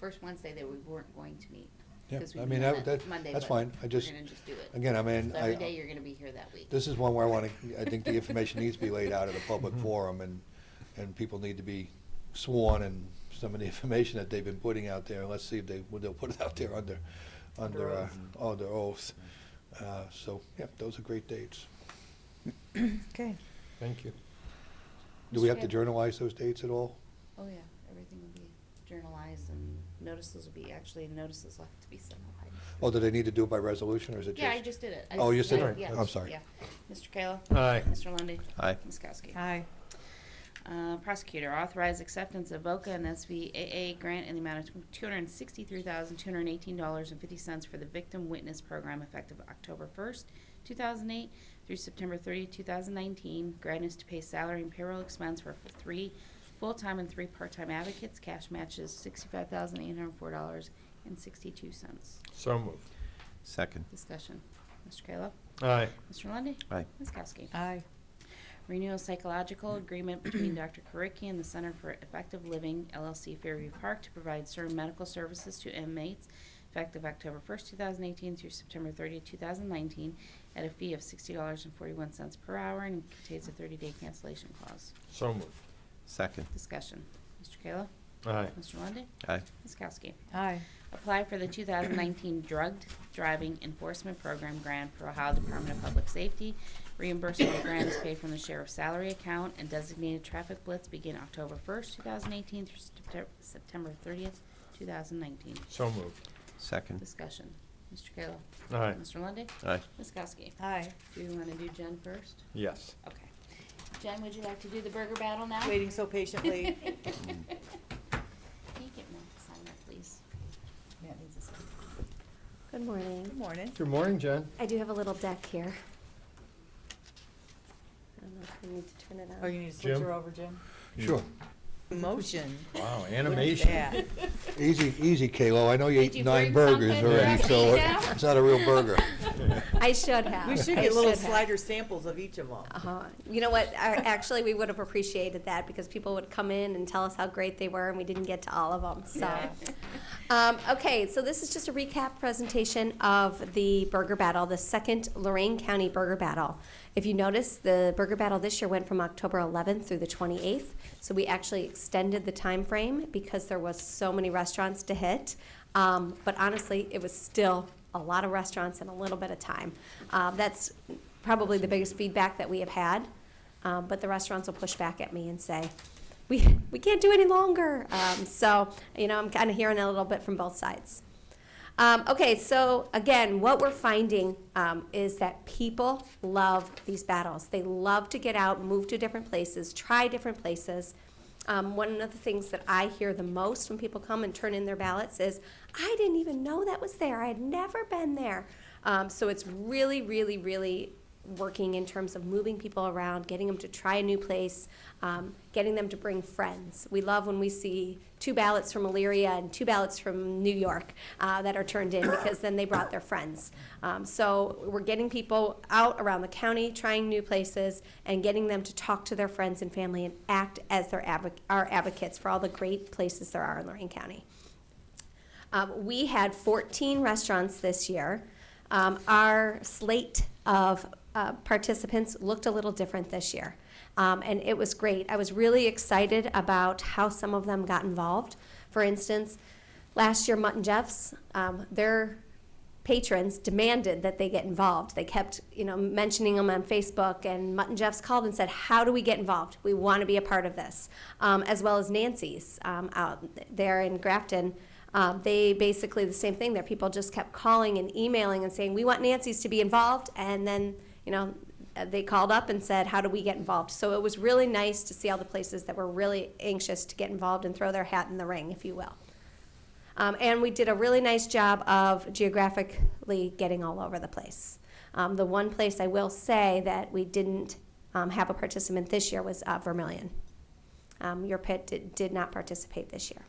first Wednesday that we weren't going to meet. Yeah, 'cause we I meet mean, on that's Monday, that's but fine. We're gonna just do it. Again, I mean, So every day you're gonna be here that week. this is one where I think the information needs to be laid out at a public forum, and people need to be sworn, and some of the information that they've been putting out there, let's see if they'll put it out there under oath. So, yeah, those are great dates. Okay. Thank you. Do we have to journalize those dates at all? Oh, yeah, everything will be journalized and notices will have to be sent out. Oh, do they need to do it by resolution, or is it just? Yeah, I just did it. Oh, you said it? Yeah, I'm sorry. Yeah. Mr. Kayla? Aye. Mr. Lundy. Aye. Ms. Kowski? Aye. Prosecutor, authorize acceptance of VOCA and SVAA grant in the amount of $263,218.50 for the Victim Witness Program effective October 1st, 2008 through September 30, 2019. Grant is to pay salary and payroll expense for 3 full-time and 3 part-time advocates. Cash matches $65,804.62. So moved. Second. Discussion. Mr. Kayla? Aye. Mr. Lundy. Aye. Ms. Kowski? Aye. Renewal psychological agreement between Dr. Karicki and the Center for Effective Living, LLC, Fairview Park, to provide certain medical services to inmates effective October 1st, 2018 through September 30th, 2019, at a fee of $60.41 per hour, and contains a 30-day cancellation clause. So moved. Second. Discussion. Mr. Kayla? Aye. Mr. Lundy. Aye. Ms. Kowski? Aye. Apply for the 2019 Drug Driving Enforcement Program grant for Ohio Department of Public Safety. Reimbursement of grant is paid from the sheriff's salary account, and designated traffic blitz begin October 1st, 2018 through September 30th, 2019. So moved. Second. Discussion. Mr. Kayla? Aye. Mr. Lundy. Aye. Ms. Kowski? Aye. Do you want to do Jen first? Yes. Okay. Jen, would you like to do the burger battle now? Waiting so patiently. Can you get Matt to sign that, please? Matt needs a second. Good morning. Good morning. Good morning, Jen. I do have a little deck here. I don't know if we need to turn it on. Oh, you need to switch Jim? her over, Jim? Sure. Motion. Wow, Look animation. at that. Easy, Kalo. I know you Did ate you 9 bring burgers something already, for so us to eat now? it's not a real burger. I should have. We should I get little should have. slider samples of each of them. You know what? Actually, we would have appreciated that because people would come in and tell us how great they were, and we didn't get to all of them. So, okay, so this is just a recap presentation of the Burger Battle, the second Lorain County Burger Battle. If you notice, the Burger Battle this year went from October 11th through the 28th. So we actually extended the time frame because there was so many restaurants to hit. But honestly, it was still a lot of restaurants in a little bit of time. That's probably the biggest feedback that we have had, but the restaurants will push back at me and say, we can't do any longer. So, I'm kind of hearing a little bit from both sides. Okay, so again, what we're finding is that people love these battles. They love to get out, move to different places, try different places. One of the things that I hear the most when people come and turn in their ballots is, I didn't even know that was there. I had never been there. So it's really, really, really working in terms of moving people around, getting them to try a new place, getting them to bring friends. We love when we see 2 ballots from Elyria and 2 ballots from New York that are turned in, because then they brought their friends. So we're getting people out around the county, trying new places, and getting them to talk to their friends and family and act as our advocates for all the great places there are in Lorain County. We had 14 restaurants this year. Our slate of participants looked a little different this year, and it was great. I was really excited about how some of them got involved. For instance, last year, Mutt and Jeff's, their patrons demanded that they get involved. They kept, mentioning them on Facebook, and Mutt and Jeff's called and said, how do we get involved? We want to be a part of this. As well as Nancy's out there in Grafton. They basically the same thing. Their people just kept calling and emailing and saying, we want Nancy's to be involved, and then they called up and said, how do we get involved? So it was really nice to see all the places that were really anxious to get involved and throw their hat in the ring, if you will. And we did a really nice job of geographically getting all over the place. The one place I will say that we didn't have a participant this year was Vermilion. Your pit did not participate this year.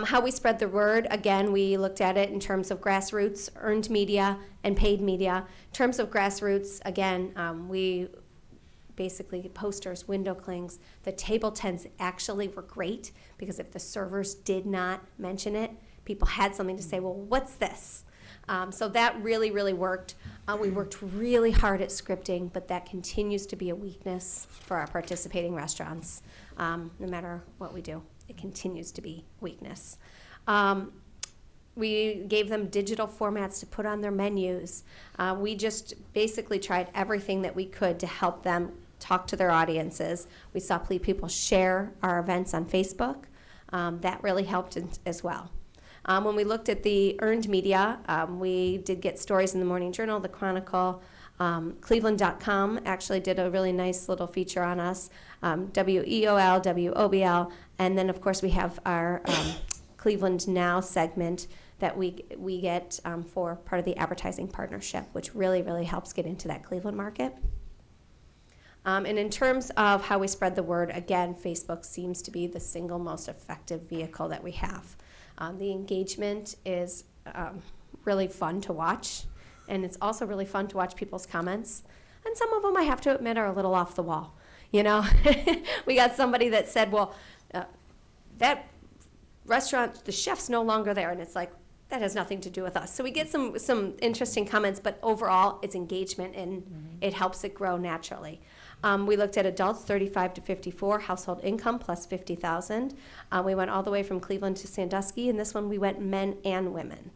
How we spread the word, again, we looked at it in terms of grassroots, earned media, and paid media. In terms of grassroots, again, we basically posters, window clings. The table tents actually were great, because if the servers did not mention it, people had something to say, well, what's this? So that really, really worked. We worked really hard at scripting, but that continues to be a weakness for our participating restaurants, no matter what we do. It continues to be weakness. We gave them digital formats to put on their menus. We just basically tried everything that we could to help them talk to their audiences. We saw people share our events on Facebook. That really helped as well. When we looked at the earned media, we did get stories in the Morning Journal, the Chronicle. Cleveland.com actually did a really nice little feature on us. WEOL, WOBL, and then of course we have our Cleveland Now segment that we get for part of the advertising partnership, which really, really helps get into that Cleveland market. And in terms of how we spread the word, again, Facebook seems to be the single most effective vehicle that we have. The engagement is really fun to watch, and it's also really fun to watch people's comments. And some of them, I have to admit, are a little off the wall. We got somebody that said, well, that restaurant, the chef's no longer there. And it's like, that has nothing to do with us. So we get some interesting comments, but overall, it's engagement, and it helps it grow naturally. We looked at adults 35 to 54, household income plus 50,000. We went all the way from Cleveland to Sandusky, and this one we went men and women.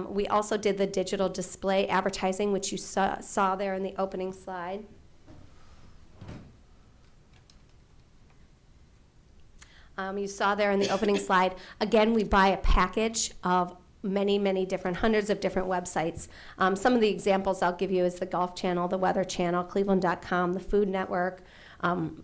We also did the digital display advertising, which you saw there in the opening slide. You saw there in the opening slide. Again, we buy a package of many, many different, hundreds of different websites. Some of the examples I'll give you is the Golf Channel, the Weather Channel, Cleveland.com, the Food Network,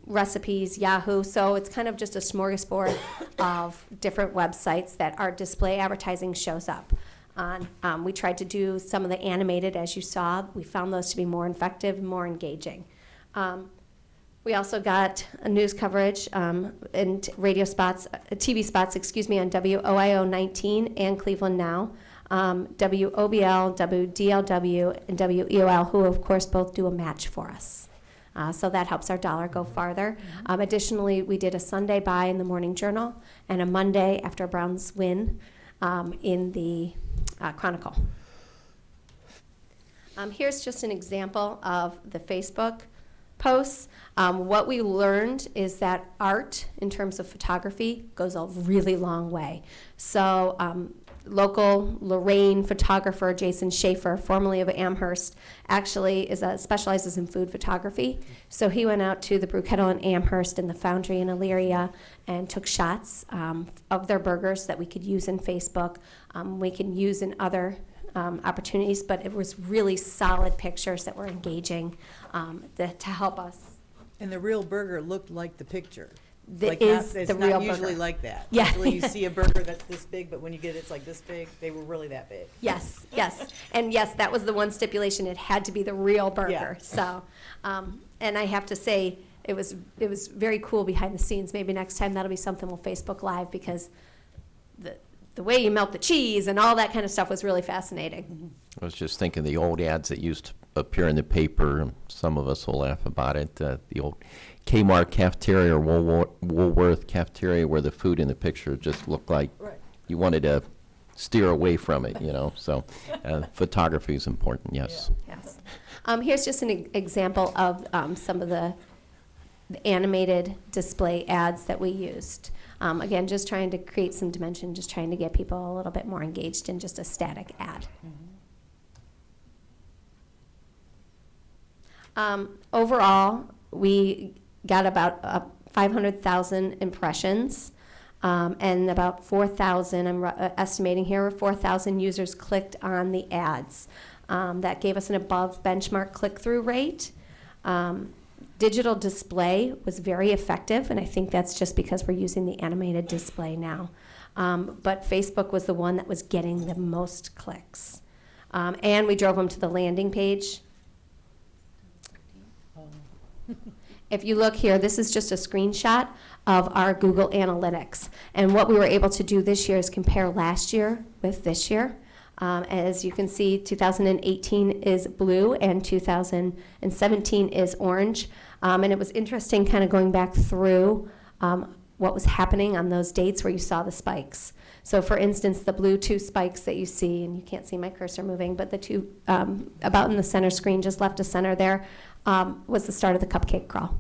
recipes, Yahoo. So it's kind of just a smorgasbord of different websites that our display advertising shows up on. We tried to do some of the animated, as you saw. We found those to be more effective, more engaging. We also got a news coverage and radio spots, TV spots, on WOIO 19 and Cleveland Now, WOBL, WDLW, and WEOL, who of course both do a match for us. So that helps our dollar go farther. Additionally, we did a Sunday buy in the Morning Journal and a Monday after Browns win in the Chronicle. Here's just an example of the Facebook posts. What we learned is that art, in terms of photography, goes a really long way. So local Lorain photographer Jason Schaefer, formerly of Amherst, actually specializes in food photography. So he went out to the Brew Kettle in Amherst and the Foundry in Elyria and took shots of their burgers that we could use in Facebook. We can use in other opportunities, but it was really solid pictures that were engaging to help us. And the real burger looked like the picture. That Like is it's the not real usually burger. like that. Yeah. Usually you see a burger that's this big, but when you get it, it's like this big. They were really that big. Yes, yes. And yes, that was the one stipulation. It had to be the real burger. Yeah. So, and I have to say, it was very cool behind the scenes. Maybe next time that'll be something we'll Facebook Live, because the way you melt the cheese and all that kind of stuff was really fascinating. I was just thinking the old ads that used to appear in the paper, and some of us will laugh about it, the old Kmart cafeteria or Woolworth cafeteria, where the food in the picture just looked like you wanted to steer away from it, you know. So photography is important, yes. Yes. Here's just an example of some of the animated display ads that we used. Again, just trying to create some dimension, just trying to get people a little bit more engaged in just a static ad. Overall, we got about 500,000 impressions, and about 4,000, I'm estimating here, 4,000 users clicked on the ads. That gave us an above benchmark click-through rate. Digital display was very effective, and I think that's just because we're using the animated display now. But Facebook was the one that was getting the most clicks. And we drove them to the landing page. If you look here, this is just a screenshot of our Google Analytics. And what we were able to do this year is compare last year with this year. As you can see, 2018 is blue and 2017 is orange. And it was interesting kind of going back through what was happening on those dates where you saw the spikes. So for instance, the blue two spikes that you see, and you can't see my cursor moving, but the two about in the center screen, just left of center there, was the start of the cupcake crawl.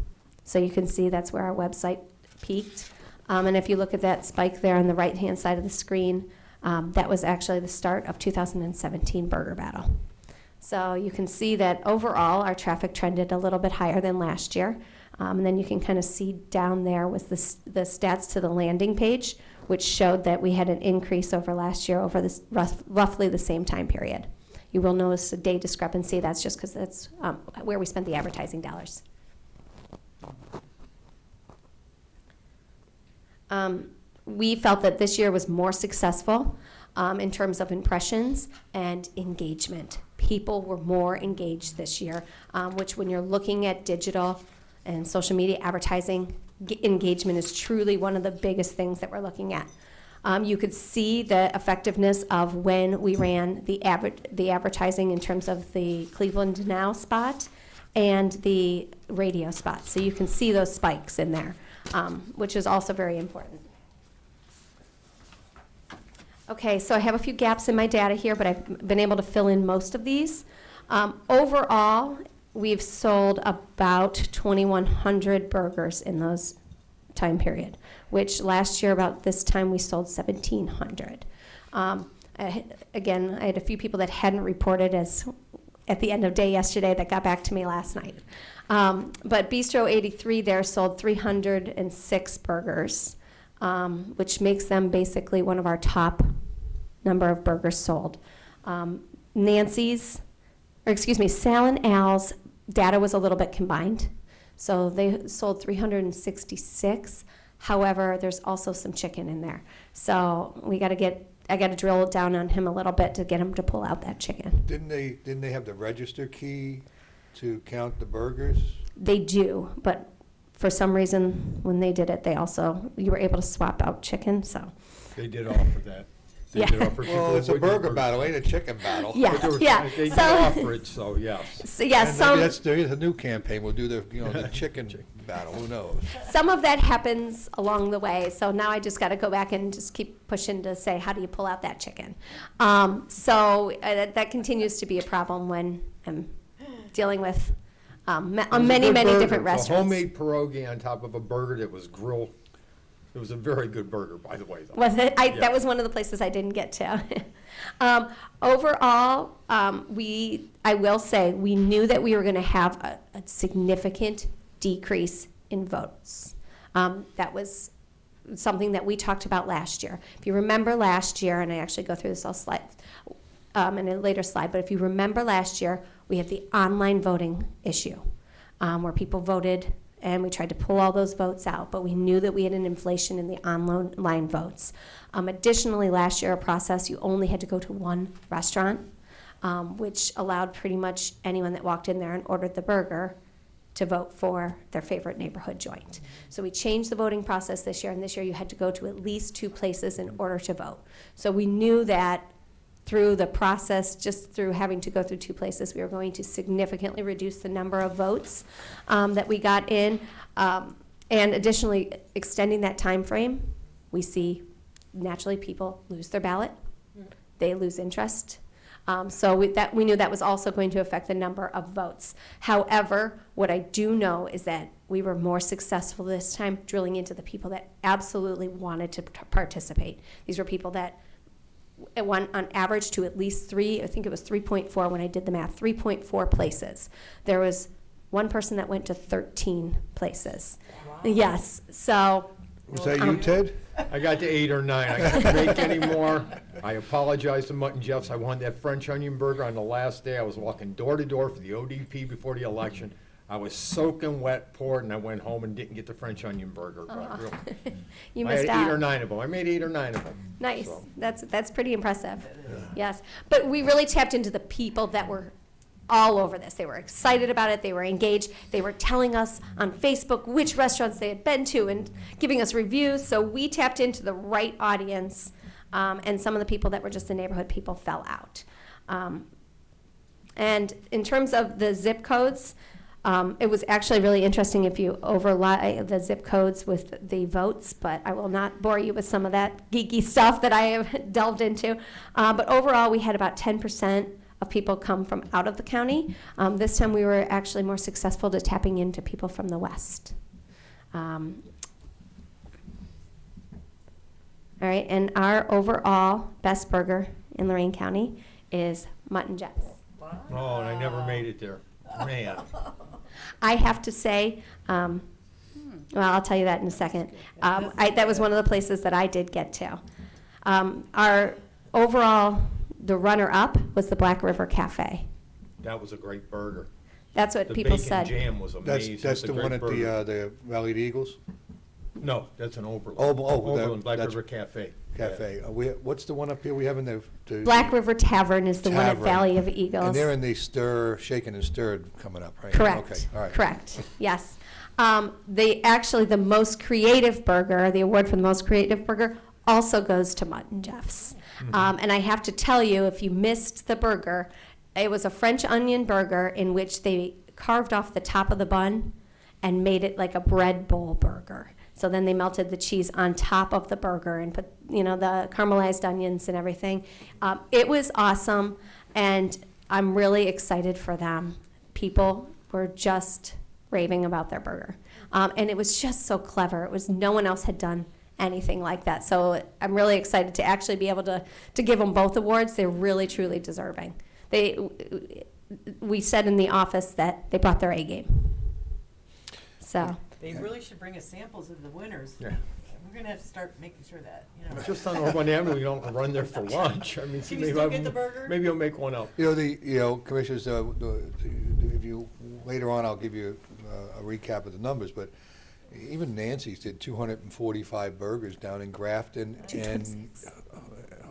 So you can see that's where our website peaked. And if you look at that spike there on the right-hand side of the screen, that was actually the start of 2017 Burger Battle. So you can see that overall our traffic trended a little bit higher than last year. And then you can kind of see down there was the stats to the landing page, which showed that we had an increase over last year over this roughly the same time period. You will notice a day discrepancy. That's just because that's where we spent the advertising dollars. We felt that this year was more successful in terms of impressions and engagement. People were more engaged this year, which when you're looking at digital and social media advertising, engagement is truly one of the biggest things that we're looking at. You could see the effectiveness of when we ran the advertising in terms of the Cleveland Now spot and the radio spot. So you can see those spikes in there, which is also very important. Okay, so I have a few gaps in my data here, but I've been able to fill in most of these. Overall, we've sold about 2,100 burgers in those time period, which last year about this time we sold 1,700. Again, I had a few people that hadn't reported as at the end of day yesterday that got back to me last night. But Bistro 83 there sold 306 burgers, which makes them basically one of our top number of burgers sold. Sal and Al's data was a little bit combined. So they sold 366. However, there's also some chicken in there. So I got to drill down on him a little bit to get him to pull out that chicken. Didn't they have the register key to count the burgers? They do, but for some reason, when they did it, you were able to swap out chicken, so. They did offer that. They Yeah. did offer Well, it's a people burger battle, ain't a chicken battle. Yeah, yeah. They did So- offer it, so yes. So, yeah, And maybe that's the new campaign. We'll do the chicken battle. Who knows? some of that happens along the way, so now I just got to go back and just keep pushing to say, how do you pull out that chicken? That continues to be a problem when I'm dealing with It was a many good burger. different It's a restaurants. homemade pierogi on top of a burger that was grilled It was a very good burger, by the way, though. Was it? Yeah. That was one of the places I didn't get to. Overall, I will say, we knew that we were going to have a significant decrease in votes. That was something that we talked about last year. If you remember last year, and I actually go through this all slide, in a later slide, but if you remember last year, we had the online voting issue, where people voted and we tried to pull all those votes out, but we knew that we had an inflation in the online votes. Additionally, last year, a process, you only had to go to one restaurant, which allowed pretty much anyone that walked in there and ordered the burger to vote for their favorite neighborhood joint. So we changed the voting process this year, and this year you had to go to at least 2 places in order to vote. So we knew that through the process, just through having to go through 2 places, we were going to significantly reduce the number of votes that we got in. And additionally, extending that time frame, we see naturally people lose their ballot. They lose interest. So we knew that was also going to affect the number of votes. However, what I do know is that we were more successful this time drilling into the people that absolutely wanted to participate. These were people that went on average to at least 3, I think it was 3.4 when I did the math, 3.4 places. There was one person that went to 13 places. Wow. Yes, so. Was that you, Ted? I got to 8 or 9. I couldn't make any more. I apologize to Mutt and Jeffs. I wanted that French onion burger on the last day. I was walking door to door for the ODP before the election. I was soaking wet, poured, and I went home and didn't get the French onion burger. But really, You I missed had out. 8 or 9 of them. I made 8 or 9 of them. Nice. So. That's pretty impressive. Yes. But we really tapped into the people that were all over this. They were excited about it. They were engaged. They were telling us on Facebook which restaurants they had been to and giving us reviews. So we tapped into the right audience, and some of the people that were just the neighborhood people fell out. And in terms of the zip codes, it was actually really interesting if you overlay the zip codes with the votes, but I will not bore you with some of that geeky stuff that I have delved into. But overall, we had about 10% of people come from out of the county. This time we were actually more successful to tapping into people from the west. All right, and our overall best burger in Lorain County is Mutt and Jeffs. Oh, and I never made it there. Man. I have to say, well, I'll tell you that in a second. That was one of the places that I did get to. Our overall, the runner-up was the Black River Cafe. That was a great burger. That's what people said. The bacon jam was amazing. That's It's a the one great at burger. the Valleyed Eagles? No, that's an Oberlin. Oberlin, Black that's- River Cafe. Cafe. What's the one up here we have in the? Black River Tavern is the one at Tavern. Valley of Eagles. And they're in the shaken and stirred coming up, right? Correct. Okay, all right. Correct. Yes. The most creative burger, the award for the most creative burger, also goes to Mutt and Jeffs. And I have to tell you, if you missed the burger, it was a French onion burger in which they carved off the top of the bun and made it like a bread bowl burger. So then they melted the cheese on top of the burger and put, the caramelized onions and everything. It was awesome, and I'm really excited for them. People were just raving about their burger. And it was just so clever. No one else had done anything like that. So I'm really excited to actually be able to give them both awards. They're really, truly deserving. We said in the office that they brought their A game. So. They really should bring us samples of the winners. Yeah. We're going to have to start making sure that, Just on Oberlin Avenue, we don't run there for lunch. I mean, Can you still get the burger? Maybe I'll make one up. Commissioners, if you, later on, I'll give you a recap of the numbers, but even Nancy's did 245 burgers down in Grafton. And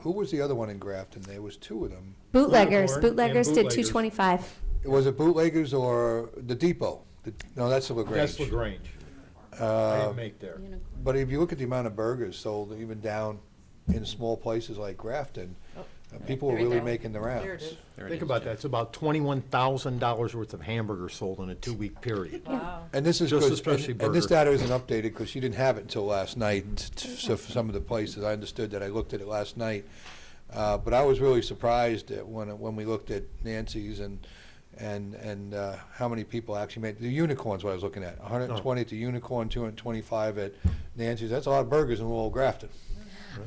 who was the other one in Grafton? There was 2 of them. Bootleggers did Bootleggers. 225. Was it Bootleggers or the Depot? No, that's the LaGrange. That's LaGrange. I didn't make there. But if you look at the amount of burgers sold, even down in small places like Grafton, people were really making the rounds. Think about that. It's about $21,000 worth of hamburgers sold in a 2-week period. Wow. And this is Just good, especially and this burgers. data isn't updated because she didn't have it until last night. So for some of the places, I understood that I looked at it last night. But I was really surprised that when we looked at Nancy's and and how many people actually made, the Unicorn's what I was looking at, 120 at the Unicorn, 225 at Nancy's. That's a lot of burgers in Little Grafton.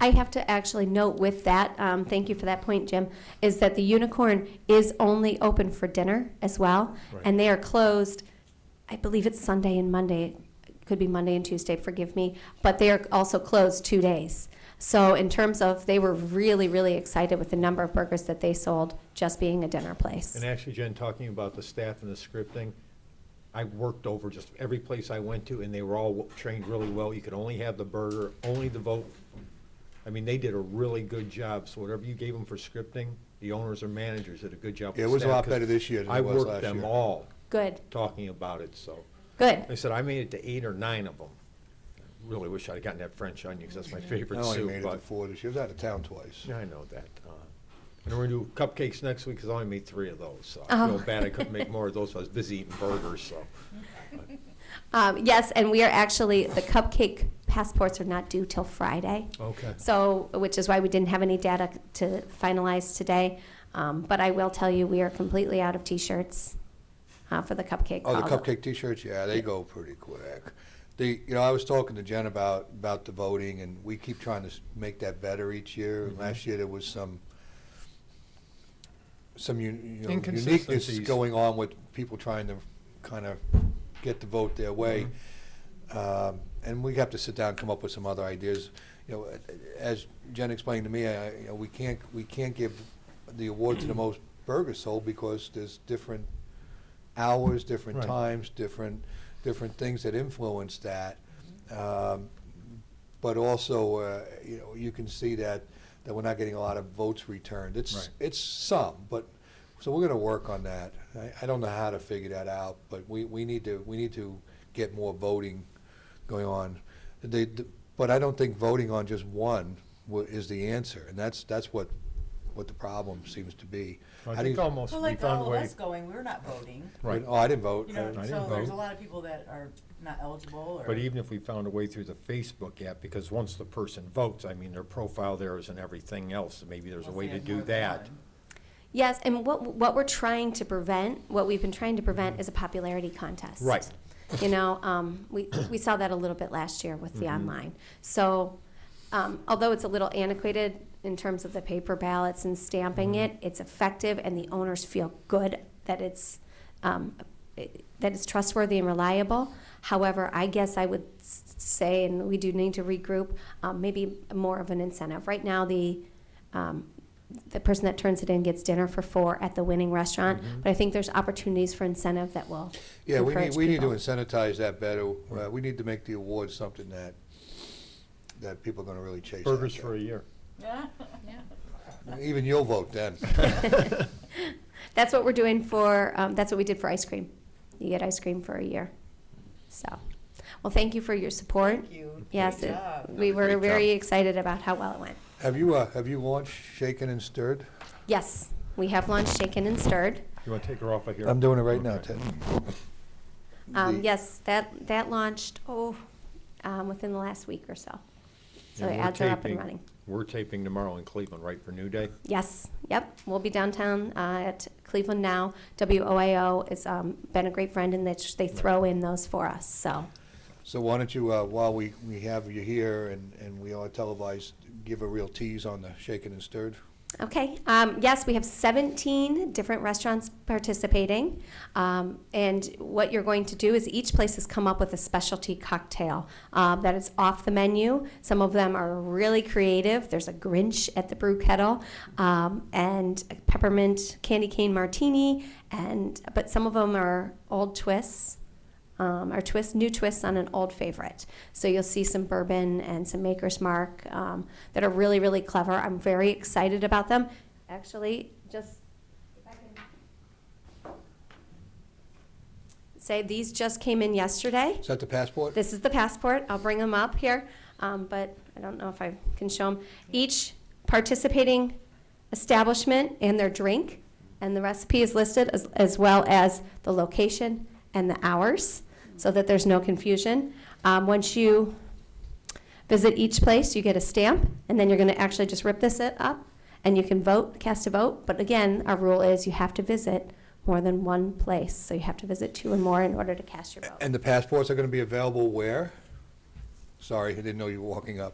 I have to actually note with that, thank you for that point, Jim, is that the Unicorn is only open for dinner as well, Right. and they are closed, I believe it's Sunday and Monday, it could be Monday and Tuesday, forgive me, but they are also closed 2 days. So in terms of, they were really, really excited with the number of burgers that they sold just being a dinner place. And actually, Jen, talking about the staff and the scripting, I worked over just every place I went to, and they were all trained really well. You could only have the burger, only the vote. I mean, they did a really good job, so whatever you gave them for scripting, the owners or managers did a good job. Yeah, it with was a staff, lot 'cause better this year than I it was worked last them year. all Good, talking about it, so. good. I said, I made it to 8 or 9 of them. Really wish I'd gotten that French onion, because that's my I favorite only soup, made it but. to 4 this year. I was out of town twice. Yeah, I know that. And we're gonna do cupcakes next week, because I only made 3 of those, so Oh. I feel bad I couldn't make more of those, so I was busy eating burgers, so. Yes, and we are actually, the cupcake passports are not due till Friday. Okay. So, which is why we didn't have any data to finalize today. But I will tell you, we are completely out of T-shirts for the cupcake. Oh, the call. cupcake T-shirts, yeah, they go pretty quick. I was talking to Jen about the voting, and we keep trying to make that better each year. Mhm. Last year, there was some uniqueness Inconsistencies. going on with people trying to kind of get the vote their way. And we have to sit down and come up with some other ideas. As Jen explained to me, we can't give the award to the most burgers sold because there's different hours, different Right. times, different things that influence that. But also, you can see that we're not getting a lot of votes returned. Right. It's some, but so we're going to work on that. I don't know how to figure that out, but we need to get more voting going on. But I don't think voting on just one is the answer, and that's what the problem seems to be. I How do think you- almost Well, we like found all a of way. us going, we're not voting. Right. Oh, I didn't vote. You know, I didn't so there's vote. a lot of people that are not eligible or. But even if we found a way through the Facebook app, because once the person votes, I mean, their profile there is and everything else, and maybe there's a Once way they to have do more than that. one. Yes, and what we're trying to prevent, what we've been trying to prevent is a popularity contest. Right. We saw that a little bit last year with the Mhm. online. So, although it's a little antiquated in terms of the paper ballots and stamping it, it's effective, and the owners feel good that it's trustworthy and reliable. However, I guess I would say, and we do need to regroup, maybe more of an incentive. Right now, the person that turns it in gets dinner for 4 at the winning restaurant, but I think there's opportunities for incentive that will Yeah, encourage we need to people. incentivize that better. We need to make the awards something that people are going to really chase. Burgers after. for a year. Even you'll vote then. That's what we're doing for, that's what we did for ice cream. You get ice cream for a year. So, well, thank you for your support. Thank you. Yes, Great job. we were Great very job. excited about how well it went. Have you launched Shaken and Stirred? Yes, we have launched Shaken and Stirred. You want to take her off of here? I'm doing it right now, Okay. Ted. The- Yes, that launched, within the last week or so. So And the we're ads are up and taping- running. We're taping tomorrow in Cleveland, right, for New Day? Yes, yep, we'll be downtown at Cleveland Now. WOIO has been a great friend in that they throw in those for us, so. So why don't you, while we have you here and we are televised, give a real tease on the Shaken and Stirred? Okay, yes, we have 17 different restaurants participating. And what you're going to do is each place has come up with a specialty cocktail that is off the menu. Some of them are really creative. There's a Grinch at the Brew Kettle and a peppermint candy cane martini, but some of them are old twists. New twists on an old favorite. So you'll see some bourbon and some Maker's Mark that are really, really clever. I'm very excited about them. Actually, just if I can say these just came in yesterday. Is that the passport? This is the passport. I'll bring them up here, but I don't know if I can show them. Each participating establishment and their drink, and the recipe is listed as well as the location and the hours, so that there's no confusion. Once you visit each place, you get a stamp, and then you're going to actually just rip this up, and you can vote, cast a vote. But again, our rule is you have to visit more than one place. So you have to visit 2 or more in order to cast your vote. And the passports are going to be available where? Sorry, I didn't know you were walking up.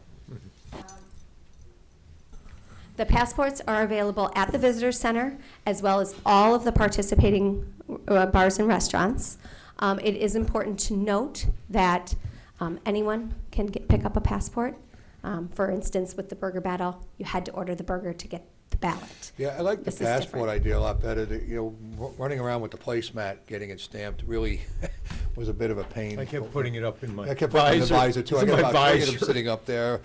The passports are available at the Visitor Center, as well as all of the participating bars and restaurants. It is important to note that anyone can pick up a passport. For instance, with the burger battle, you had to order the burger to get the ballot. Yeah, I like the This is passport different. idea a lot better. Running around with the placemat, getting it stamped, really was a bit of a pain. I kept putting it up in my I kept putting it in the visor too. It's I in got my about 3 of them visor. sitting up there.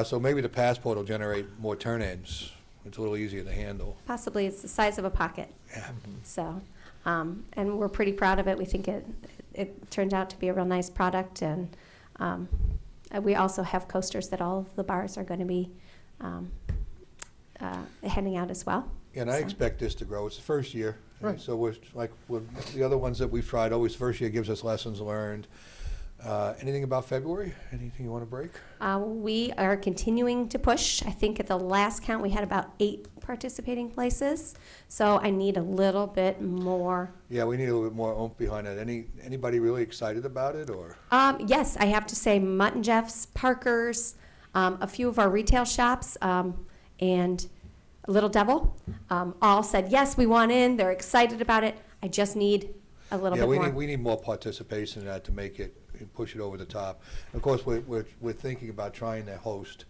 So maybe the passport will generate more turn-ins. It's a little easier to handle. Possibly it's the size of a pocket. Yeah. So, and we're pretty proud of it. We think it turned out to be a real nice product, and we also have coasters that all of the bars are going to be handing out as well. And I So- expect this to grow. It's the first year. Right. So we're like with the other ones that we've tried, always first year gives us lessons learned. Anything about February? Anything you want to break? We are continuing to push. I think at the last count, we had about 8 participating places. So I need a little bit more. Yeah, we need a little bit more oomph behind it. Anybody really excited about it, or? Yes, I have to say Mutt and Jeff's, Parker's, a few of our retail shops, and Little Devil, all said, yes, we want in. They're excited about it. I just need a little bit more. We need more participation in that to make it, and push it over the top. Of course, we're thinking about trying to host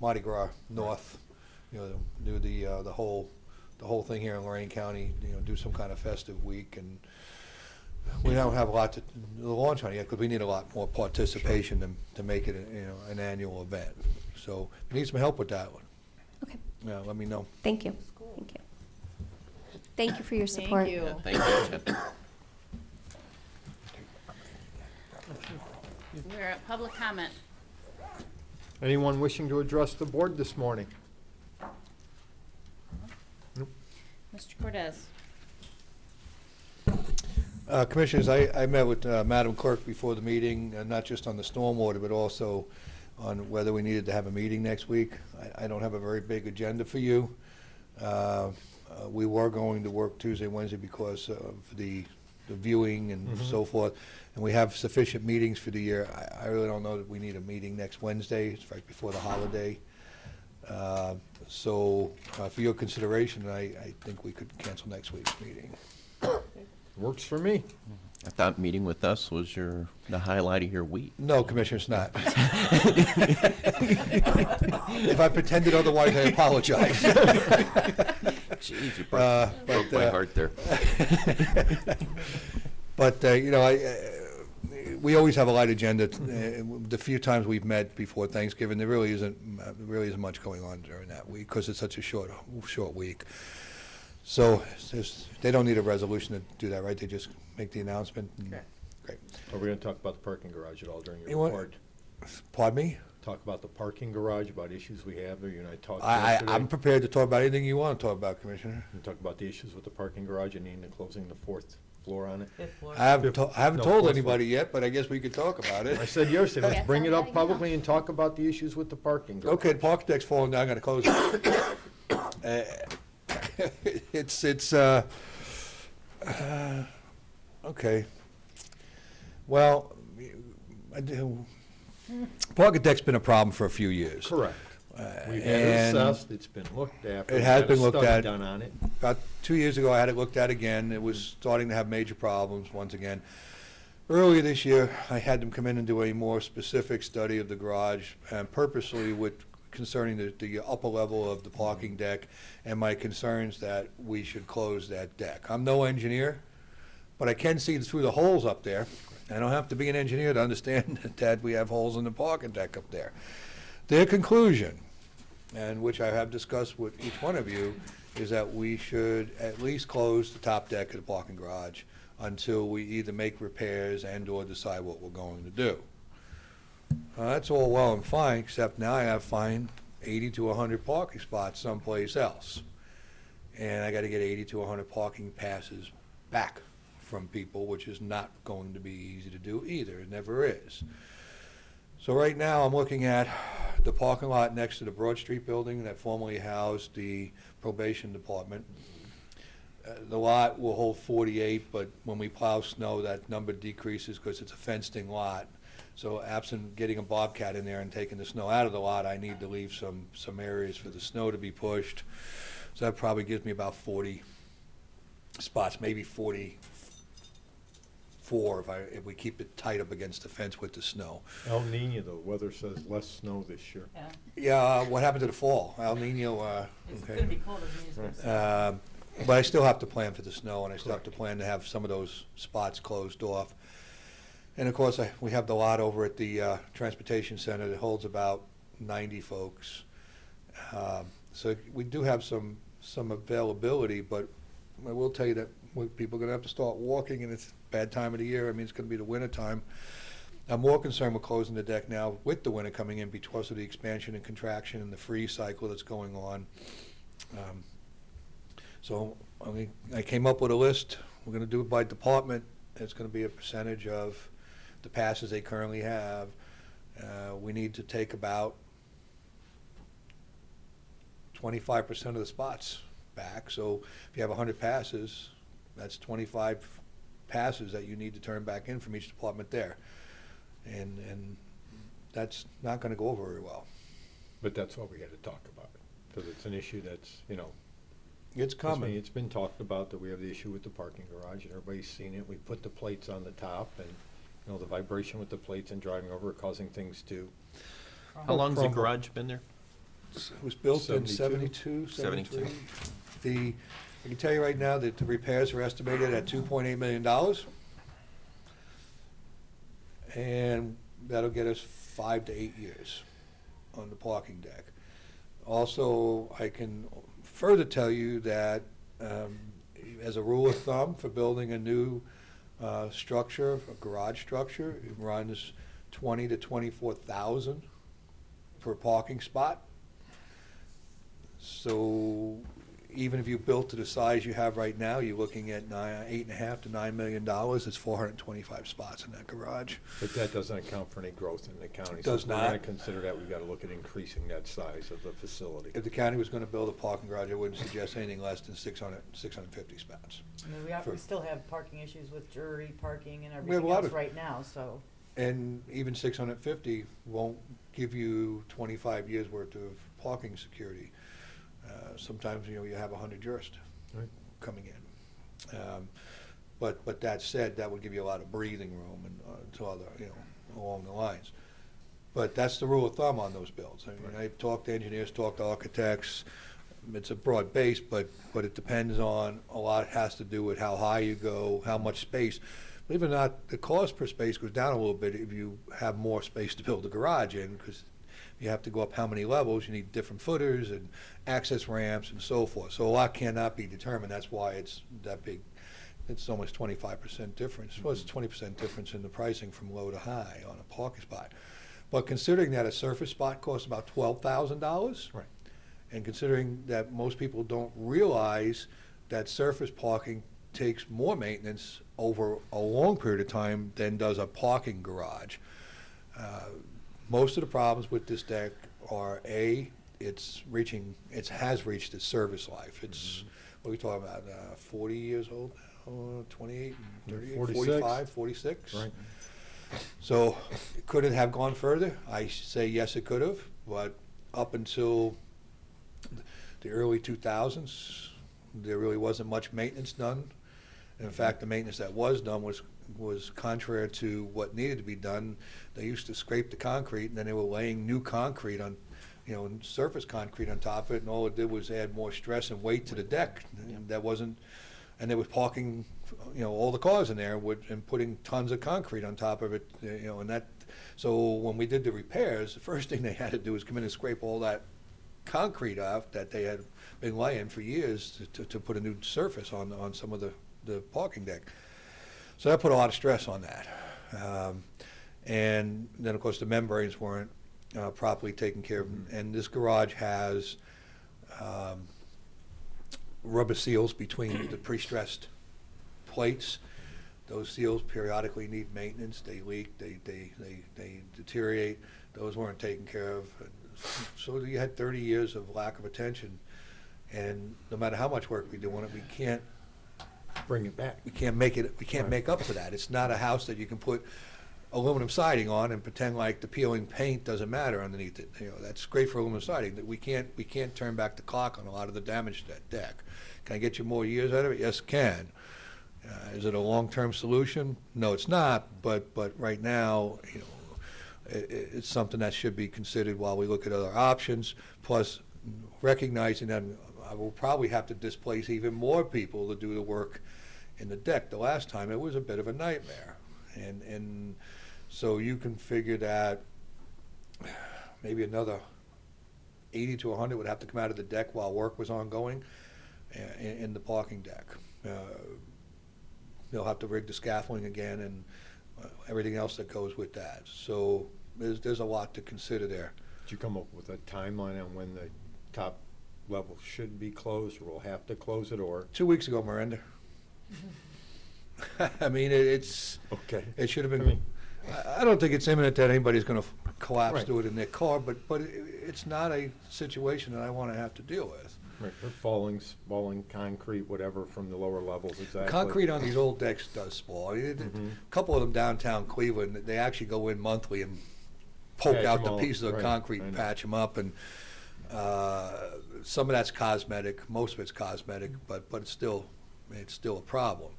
Mardi Gras North, do the whole thing here in Lorain County, do some kind of festive week, and we don't have a lot to launch on yet because we need a lot more participation to make it an annual event. So we need some help with that one. Okay. Yeah, let me know. Thank you. Thank you. Thank you for your support. Thank you. Yeah, thank you, Jen. We're at public comment. Anyone wishing to address the board this morning? Mr. Cortez. Commissioners, I met with Madam Clerk before the meeting, not just on the stormwater, but also on whether we needed to have a meeting next week. I don't have a very big agenda for you. We were going to work Tuesday, Wednesday because of the viewing and so forth, and we have sufficient meetings for the year. I really don't know that we need a meeting next Wednesday. It's right before the holiday. So for your consideration, I think we could cancel next week's meeting. Works for me. I thought meeting with us was the highlight of your week. No, Commissioner, it's not. If I pretended otherwise, I apologize. Jeez, you broke my heart there. But, we always have a light agenda. The few times we've met before Thanksgiving, there really isn't much going on during that week because it's such a short week. So they don't need a resolution to do that, right? They just make the announcement? Correct. Great. Are we going to talk about the parking garage at all during You your want- report? Pardon me? Talk about the parking garage, about issues we have there. You and I talked I'm yesterday. prepared to talk about anything you want to talk about, Commissioner. And talk about the issues with the parking garage and needing the closing the 4th floor on it. I haven't Fifth- told no, told fourth anybody yet, but I guess we could talk about I it. said yesterday, Yeah, let's bring it up somebody know. publicly and talk about the issues with the parking garage. Okay, the park deck's falling down, I'm gonna close it. Okay. Well, parking deck's been a problem for a few years. Correct. We've had it and assessed, it's been looked at. It has been looked We've had at. a study done on it. About 2 years ago, I had it looked at again. It was starting to have major problems once again. Earlier this year, I had them come in and do a more specific study of the garage, and purposely concerning the upper level of the parking deck and my concerns that we should close that deck. I'm no engineer, but I can see through the holes up there. I don't have to be an engineer to understand that we have holes in the parking deck up there. Their conclusion, and which I have discussed with each one of you, is that we should at least close the top deck of the parking garage until we either make repairs and/or decide what we're going to do. That's all well and fine, except now I have to find 80 to 100 parking spots someplace else. And I got to get 80 to 100 parking passes back from people, which is not going to be easy to do either. It never is. So right now, I'm looking at the parking lot next to the Broad Street building that formerly housed the probation department. The lot will hold 48, but when we plow snow, that number decreases because it's a fenced-in lot. So absent getting a bobcat in there and taking the snow out of the lot, I need to leave some areas for the snow to be pushed. So that probably gives me about 40 spots, maybe 44 if we keep it tight up against the fence with the snow. El Nino, the weather says less snow this year. Yeah, what happened to the fall? El Nino, It's okay. gonna be cold as news. But I still have to plan for the snow, and I still have to plan to have some of those spots closed off. And of course, we have the lot over at the Transportation Center that holds about 90 folks. So we do have some availability, but I will tell you that people are going to have to start walking, and it's a bad time of the year. I mean, it's going to be the winter time. I'm more concerned with closing the deck now with the winter coming in because of the expansion and contraction and the freeze cycle that's going on. So I came up with a list. We're going to do it by department. It's going to be a percentage of the passes they currently have. We need to take about 25% of the spots back. So if you have 100 passes, that's 25 passes that you need to turn back in from each department there. And that's not going to go over very well. But that's what we had to talk about, because it's an issue that's, It's coming. It's been talked about that we have the issue with the parking garage, and everybody's seen it. We put the plates on the top, and, the vibration with the plates and driving over causing things to. How long's the crumble. garage been there? It was built in 72? 72, 73. I can tell you right now that the repairs are estimated at $2.8 million. And that'll get us 5 to 8 years on the parking deck. Also, I can further tell you that as a rule of thumb for building a new structure, a garage structure, it runs $20,000 to $24,000 per parking spot. So even if you built to the size you have right now, you're looking at $8.5 to $9 million. It's 425 spots in that garage. But that doesn't account for any growth in the county. Does So if we're not. going to consider that, we've got to look at increasing that size of the facility. If the county was going to build a parking garage, I wouldn't suggest anything less than 650 spots. I mean, we still have parking issues with jury parking and We have a everything lot else of- right now, so. And even 650 won't give you 25 years worth of parking security. Sometimes, you have 100 jurists Right. coming in. But that said, that would give you a lot of breathing room and to other, along the lines. But that's the rule of thumb on those builds. I mean, I've talked to engineers, talked to architects. It's a broad base, but it depends on, a lot has to do with how high you go, how much space. Believe it or not, the cost per space goes down a little bit if you have more space to build a garage in, because you have to go up how many levels, you need different footers and access ramps and so forth. So a lot cannot be determined. That's why it's that big. It's almost 25% difference. Well, it's 20% difference in the pricing from low to high on a parking spot. But considering that a surface spot costs about $12,000, Right. and considering that most people don't realize that surface parking takes more maintenance over a long period of time than does a parking garage. Most of the problems with this deck are, A, it has reached its service life. It's, what are we talking about, 40 years old now, 28, 38, 46. 45, 46? Right. So could it have gone further? I say yes, it could have, but up until the early 2000s, there really wasn't much maintenance done. In fact, the maintenance that was done was contrary to what needed to be done. They used to scrape the concrete, and then they were laying new concrete on, surface concrete on top of it, and all it did was add more stress and weight to the deck. And that wasn't, and they were parking, all the cars in there and putting tons of concrete on top of it, and that. So when we did the repairs, the first thing they had to do was come in and scrape all that concrete off that they had been laying for years to put a new surface on some of the parking deck. So that put a lot of stress on that. And then, of course, the membranes weren't properly taken care of. And this garage has rubber seals between the pre-stressed plates. Those seals periodically need maintenance. They leak, they deteriorate. Those weren't taken care of. So you had 30 years of lack of attention. And no matter how much work we do on it, we can't Bring it back. We can't make it, we can't make up for that. It's not a house that you can put aluminum siding on and pretend like the peeling paint doesn't matter underneath it. You know, that's great for aluminum siding. That we can't turn back the clock on a lot of the damage to that deck. Can I get you more years out of it? Yes, can. Is it a long-term solution? No, it's not, but right now, you know, it's something that should be considered while we look at other options, plus recognizing that I will probably have to displace even more people to do the work in the deck. The last time, it was a bit of a nightmare. And so you can figure that maybe another 80 to 100 would have to come out of the deck while work was ongoing in the parking deck. They'll have to rig the scaffolding again and everything else that goes with that. So there's a lot to consider there. Did you come up with a timeline on when the top level should be closed, or will have to close it, or? 2 weeks ago, Miranda. I mean, it's, Okay. it should have been, I don't think it's imminent that anybody's going to collapse Right. to it in their car, but it's not a situation that I want to have to deal with. Right, or falling concrete, whatever, from the lower levels, exactly. Concrete on these old decks does spoil. A couple of them downtown Cleveland, they actually go in monthly and poke Patch out them the all, pieces of right, concrete I and know. patch them up. And some of that's cosmetic, most of it's cosmetic, but it's still a problem.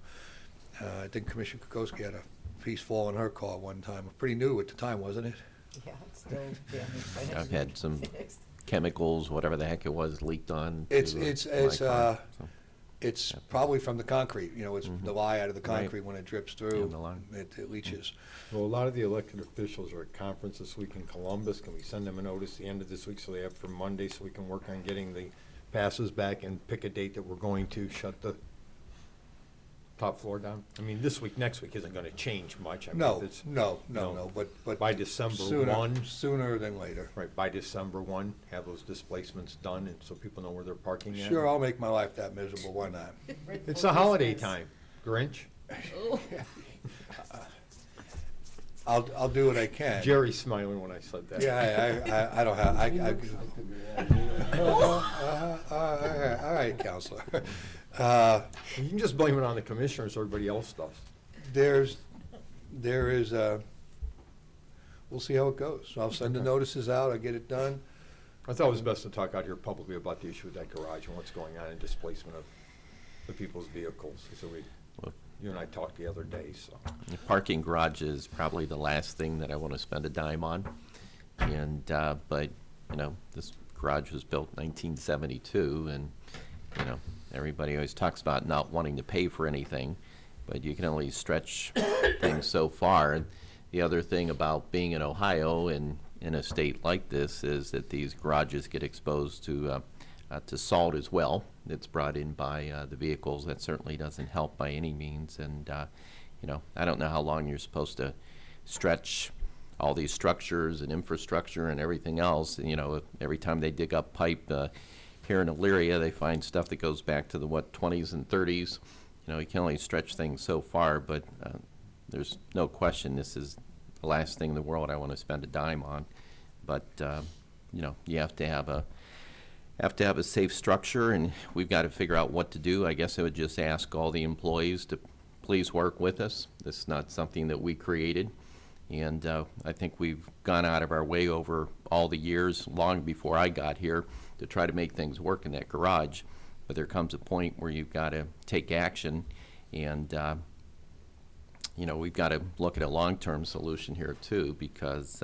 I think Commissioner Kokoski had a piece fall in her car one time. Pretty new at the time, wasn't it? Yeah, it's still damaged. I've had some chemicals, whatever the heck it was, leaked on. It's my car, so. it's probably from the concrete. You know, it's the lye out of the Right. concrete when it drips through. the lye. It leaches. Well, a lot of the elected officials are at conference this week in Columbus. Can we send them a notice the end of this week so they have for Monday, so we can work on getting the passes back and pick a date that we're going to shut the top floor down? I mean, this week, next week isn't gonna change much. I mean, No, it's- no, but By December sooner, 1, sooner than later. right, by December 1, have those displacements done, and so people know where they're parking at. Sure, I'll make my life that miserable. Why not? It's the holiday time, Grinch. I'll do what I can. Jerry's smiling when I said that. Yeah, I don't have, all right, Counselor. You can just blame it on the commissioners, everybody else does. There is, we'll see how it goes. I'll send the notices out, I'll get it done. I thought it was best to talk out here publicly about the issue with that garage and what's going on in displacement of the people's vehicles. So you and I talked the other day, so. The parking garage is probably the last thing that I want to spend a dime on. And, but, you know, this garage was built in 1972, and, you know, everybody always talks about not wanting to pay for anything, but you can only stretch things so far. And the other thing about being in Ohio and in a state like this is that these garages get exposed to salt as well. It's brought in by the vehicles. That certainly doesn't help by any means. And, you know, I don't know how long you're supposed to stretch all these structures and infrastructure and everything else. And, you know, every time they dig up pipe here in Elyria, they find stuff that goes back to the, 20s and 30s. You know, you can only stretch things so far, but there's no question this is the last thing in the world I want to spend a dime on. But, you know, you have to have a safe structure, and we've got to figure out what to do. I guess I would just ask all the employees to please work with us. This is not something that we created, and I think we've gone out of our way over all the years, long before I got here, to try to make things work in that garage. But there comes a point where you've got to take action, and you know, we've got to look at a long-term solution here too, because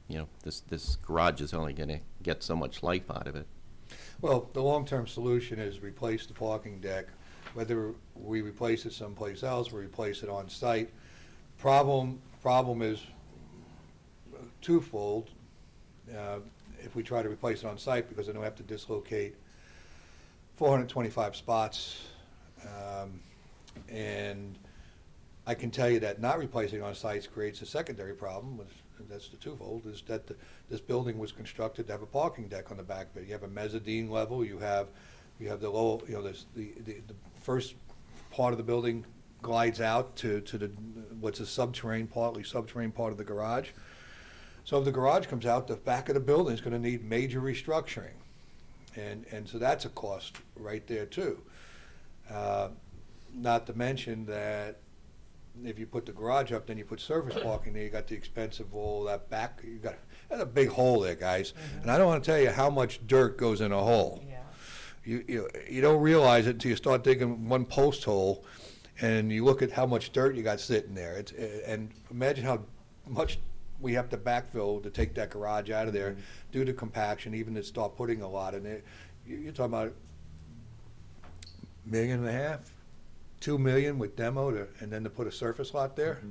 you know, this garage is only going to get so much life out of it. Well, the long-term solution is replace the parking deck. Whether we replace it someplace else, we replace it on site. Problem is twofold. If we try to replace it on site, because then we have to dislocate 425 spots. And I can tell you that not replacing on sites creates a secondary problem. That's the twofold, is that this building was constructed to have a parking deck on the back of it. You have a mezzanine level, you have the low, you know, the first part of the building glides out to the, what's a subterranean, partly subterranean part of the garage. So if the garage comes out, the back of the building is going to need major restructuring. And so that's a cost right there too. Not to mention that if you put the garage up, then you put surface parking there, you got the expense of all that back, that's a big hole there, guys. And I don't want to tell you how much dirt goes in a hole. You don't realize it until you start digging one post hole, and you look at how much dirt you got sitting there. And imagine how much we have to backfill to take that garage out of there, do the compaction, even to start putting a lot in it. You're talking about $1.5 million, $2 million with demo and then to put a surface lot there.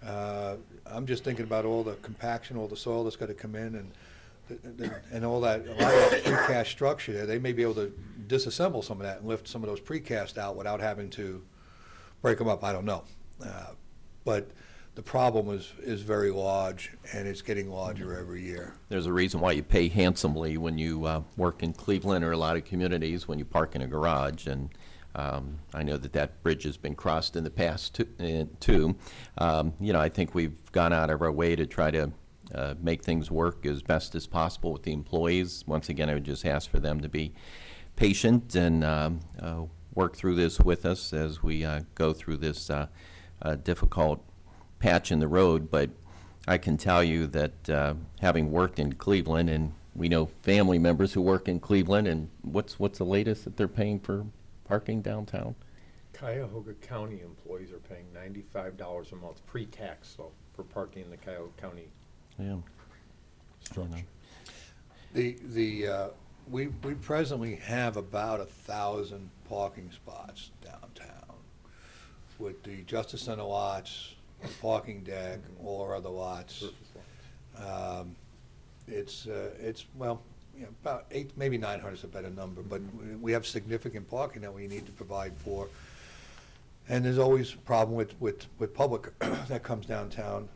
I'm just thinking about all the compaction, all the soil that's got to come in, and all that, a lot of that precast structure there. They may be able to disassemble some of that and lift some of those precast out without having to break them up. I don't know, but the problem is very large, and it's getting larger every year. There's a reason why you pay handsomely when you work in Cleveland or a lot of communities when you park in a garage, and I know that bridge has been crossed in the past too. I think we've gone out of our way to try to make things work as best as possible with the employees. Once again, I would just ask for them to be patient and work through this with us as we go through this difficult patch in the road. But I can tell you that having worked in Cleveland, and we know family members who work in Cleveland, and what's the latest that they're paying for parking downtown? Cuyahoga County employees are paying $95 a month pre-tax, though, for parking in the Cuyahoga County structure. We presently have about 1,000 parking spots downtown with the Justice Center lots, the parking deck, all our other lots. It's about 8, maybe 900 is a better number, but we have significant parking that we need to provide for. And there's always a problem with public that comes downtown.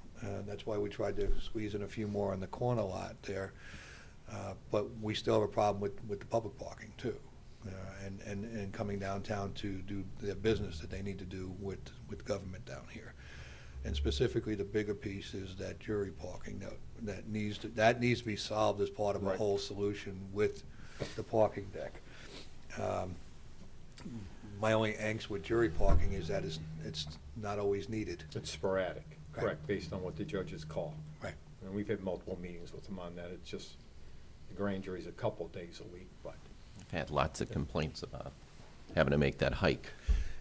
That's why we tried to squeeze in a few more on the corner lot there. But we still have a problem with the public parking too, and coming downtown to do their business that they need to do with government down here. And specifically, the bigger piece is that jury parking that needs to be solved as part of a whole solution with the parking deck. My only angst with jury parking is that it's not always needed. It's sporadic, Right. correct, based on what the judges call. Right. And we've had multiple meetings with them on that. It's just, the grand jury's a couple days a week, but. I've had lots of complaints about having to make that hike.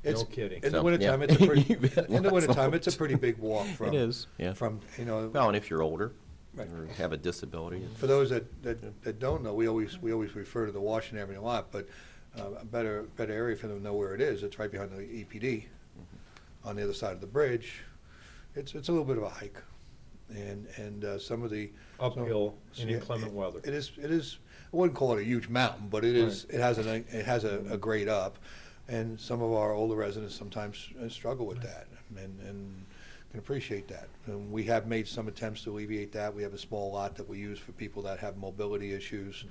No kidding. In the So, wintertime, yeah. it's a pretty. You've had In the lots of wintertime, it's a those. pretty big walk from. It is, yeah. From Well, and if you're older Right. or have a disability. For those that don't know, we always refer to the Washington Avenue lot, but a better area for them to know where it is. It's right behind the EPD, on the other side of the bridge. It's a little bit of a hike, and some of the Uphill in inclement weather. It is. I wouldn't call it a huge mountain, but it is. It has a grade up, and some of our older residents sometimes struggle with that, and can appreciate that. And we have made some attempts to alleviate that. We have a small lot that we use for people that have mobility issues.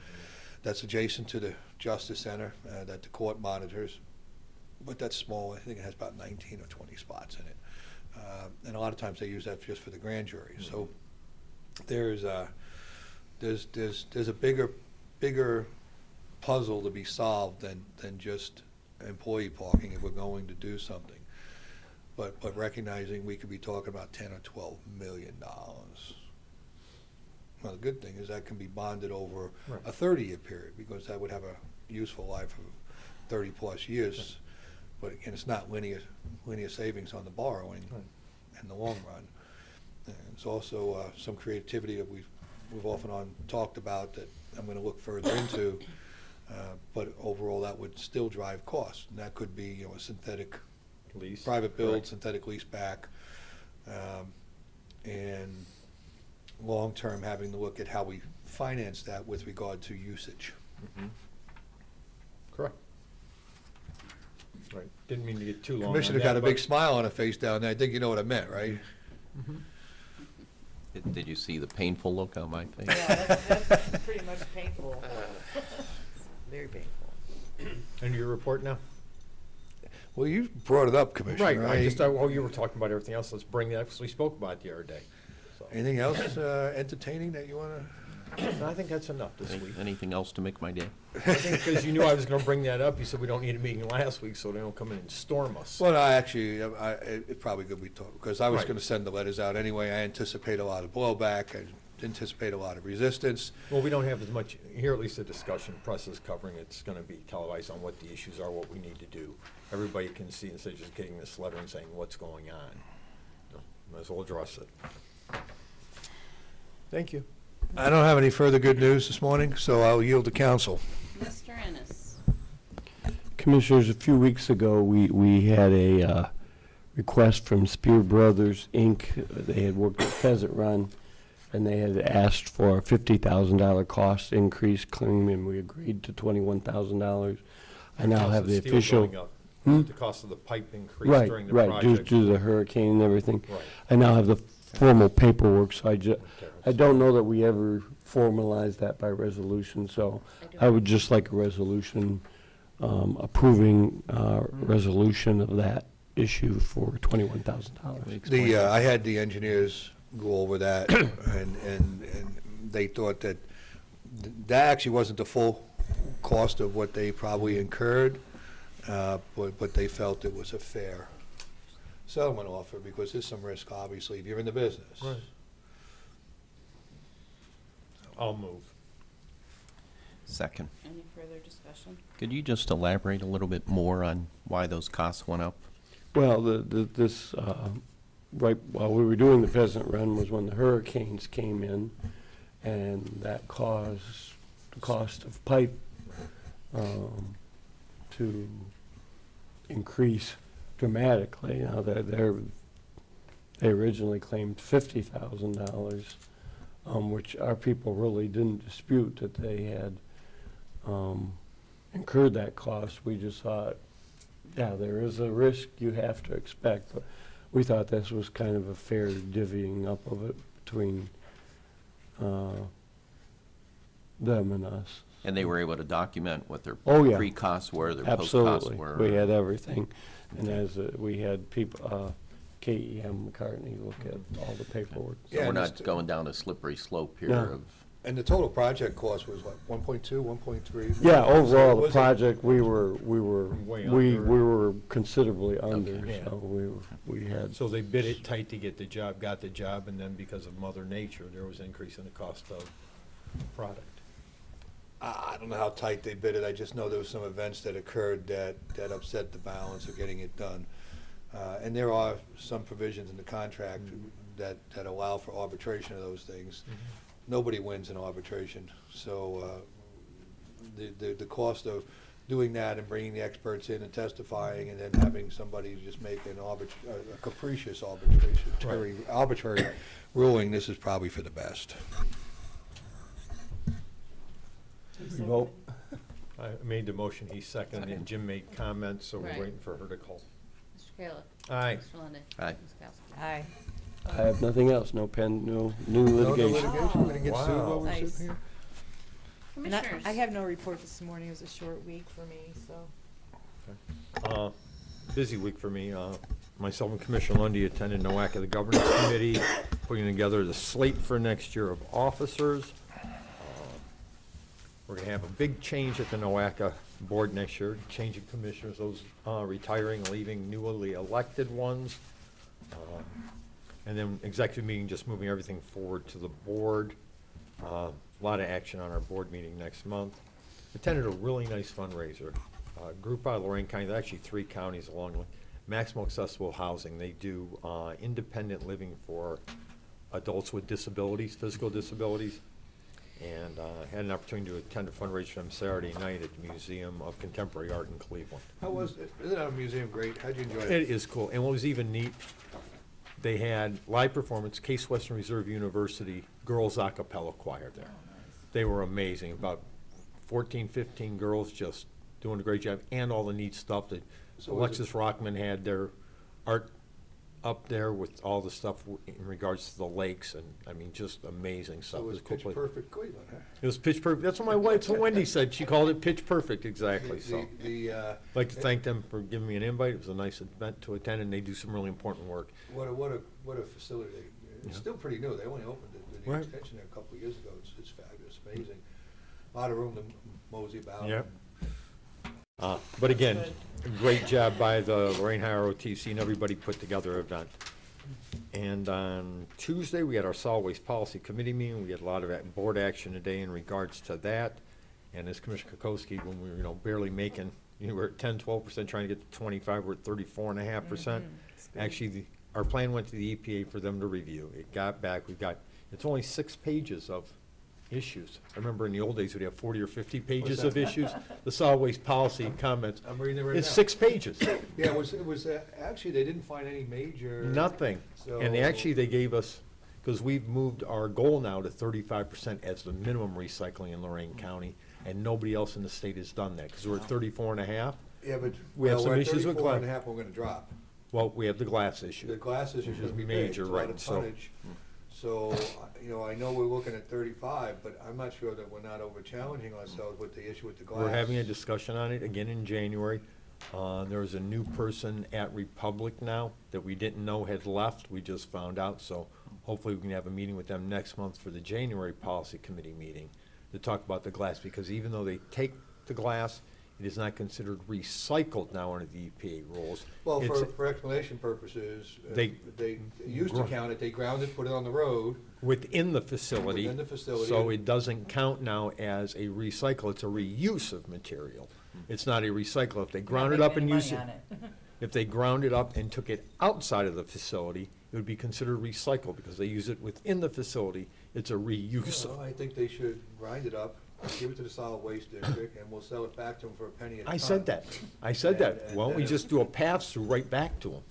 That's adjacent to the Justice Center that the court monitors, but that's small. I think it has about 19 or 20 spots in it, and a lot of times they use that just for the grand jury. So there's a bigger puzzle to be solved than just employee parking if we're going to do something. But recognizing we could be talking about $10 or $12 million. Well, the good thing is that can be bonded over a 30-year period, because that would have a useful life of 30-plus years. But again, it's not linear savings on the borrowing in the long run. And it's also some creativity that we've often talked about that I'm going to look further into. But overall, that would still drive costs, and that could be a synthetic Lease. private build, Correct. synthetic lease back, and long-term having to look at how we finance that with regard to usage. Correct. Right. Didn't mean to get too long on Commissioner that, got a big but- smile on her face down there. I think you know what I meant, right? Did you see the painful look on my face? Yeah, that's pretty much painful. Very painful. And your report now? Well, you brought it up, Commissioner. Right, while you were talking about everything else, let's bring that, because we spoke about it the other day. So. Anything else entertaining that you want to? I think that's enough this week. Anything else to make my day? I think because you knew I was going to bring that up, you said we don't need a meeting last week, so they don't come in and storm us. Well, I actually, it's probably good we talk, because I was Right. going to send the letters out anyway. I anticipate a lot of blowback. I anticipate a lot of resistance. Well, we don't have as much, here at least a discussion, press is covering, it's going to be televised on what the issues are, what we need to do. Everybody can see instead of just getting this letter and saying what's going on. Might as well address it. Thank you. I don't have any further good news this morning, so I'll yield to council. Mr. Ennis. Commissioners, a few weeks ago, we had a request from Spear Brothers, Inc. They had worked at Pheasant Run, and they had asked for a $50,000 cost increase claim, and we agreed to $21,000. I now have the Steel official. going up. Hmm? The cost of the pipe increased during the Right, project. due to the hurricane and everything. Right. I now have the formal paperwork, so I don't know that we ever formalized that by resolution, so I would just like a resolution approving resolution of that issue for $21,000. I had the engineers go over that, and they thought that that actually wasn't the full cost of what they probably incurred, but they felt it was a fair settlement offer, because there's some risk, obviously, if you're in the business. Right. I'll move. Second. Any further discussion? Could you just elaborate a little bit more on why those costs went up? Well, this, right while we were doing the Pheasant Run was when the hurricanes came in, and that caused the cost of pipe to increase dramatically. Now, they originally claimed $50,000, which our people really didn't dispute that they had incurred that cost. We just thought, yeah, there is a risk you have to expect, but we thought this was kind of a fair divvying up of it between them and us. And they were able to document what their Oh, yeah. pre-costs were, their post-costs Absolutely. were? We had everything. And as we had people, KEM McCartney look at all the paperwork. So Yeah, we're and not it's- going down a slippery slope here No. of, And the total project cost was what, 1.2, 1.3? Yeah, overall, the Was it- project, we were Way we under. were considerably under, Okay. so we had. So they bid it tight to get the job, got the job, and then because of Mother Nature, there was an increase in the cost of the product. I don't know how tight they bid it. I just know there was some events that occurred that upset the balance of getting it done. And there are some provisions in the contract that allow for arbitration of those things. Nobody wins in arbitration. So the cost of doing that and bringing the experts in and testifying and then having somebody just make a capricious arbitrary ruling, this is probably for the best. We vote. I made the motion, he seconded it, Second. Jim made comments, so we're Right. waiting for her to call. Mr. Kayla. Aye. Mr. Lundy. Aye. Ms. Kowski. Aye. I have nothing else, no new litigation. We're gonna get sued Wow. while we're Nice. sitting here? And I Commissioners. have no report this morning. It was a short week for me, so. Busy week for me. Myself and Commissioner Lundy attended NOACA, the Governance Committee, putting together the slate for next year of officers. We're going to have a big change at the NOACA board next year, change of commissioners, those retiring, leaving newly elected ones. And then executive meeting, just moving everything forward to the board. A lot of action on our board meeting next month. Attended a really nice fundraiser. Group out of Lorain County, there's actually 3 counties along with Maximum Accessible Housing. They do independent living for adults with disabilities, physical disabilities. And had an opportunity to attend a fundraiser for them Saturday night at the Museum of Contemporary Art in Cleveland. How was it? Isn't that a museum great? How'd you enjoy it? It is cool. And what was even neat, they had live performance, Case Western Reserve University Girls a cappella choir there. They were amazing. About 14, 15 girls just doing a great job, and all the neat stuff that So was Alexis Rockman had their art up there with all the stuff in regards to the lakes, and I mean, just amazing stuff. So it was a cool pitch place. perfect Cleveland, huh? It was pitch perfect. That's what my wife, so Wendy said. She called it pitch perfect, exactly. So I'd like to thank them for giving me an invite. It was a nice event to attend, and they do some really important work. What a facility. It's still pretty new. They only opened it the Right. extension there a couple of years ago. It's fabulous, amazing. A lot of room to mosey about. Yep. But again, great job by the Lorain High ROTC and everybody put together an event. And on Tuesday, we had our solid waste policy committee meeting. We had a lot of board action today in regards to that. And as Commissioner Kokoski, when we were, barely making, we're at 10, 12%, trying to get to 25, we're at 34.5%. Actually, our plan went to the EPA for them to review. It got back, it's only 6 pages of issues. I remember in the old days, we'd have 40 or 50 pages of issues. The solid waste policy comments, I'm reading it right now. it's 6 pages. Yeah, it was, actually, they didn't find any major. Nothing. So- And they gave us, because we've moved our goal now to 35% as the minimum recycling in Lorain County, and nobody else in the state has done that, because we're at 34.5. Yeah, but We have well, some we're at issues with 34 and a glass. half, we're gonna drop. Well, we have the glass issue. The glass issue Which is is gonna be major, big. It's a lot right, of so- tonnage. So, I know we're looking at 35, but I'm not sure that we're not over-challenging ourselves with the issue with the glass. We're having a discussion on it again in January. There's a new person at Republic now that we didn't know had left. We just found out, so hopefully we can have a meeting with them next month for the January Policy Committee meeting to talk about the glass, because even though they take the glass, it is not considered recycled now under the EPA rules. Well, It's- for explanation purposes, They- they used to count it, they ground it, put it on the road. Within the facility. Within the facility. So it doesn't count now as a recycle, it's a reuse of material. It's not a recycle. If they ground it up and used it, if they ground it up and took it outside of the facility, it would be considered recycled, because they use it within the facility. It's a reuse Well, of. I think they should grind it up, give it to the solid waste district, and we'll sell it back to them for a penny a ton. I said that. I said that. And- Why don't we and- just do a pass-through right back to them?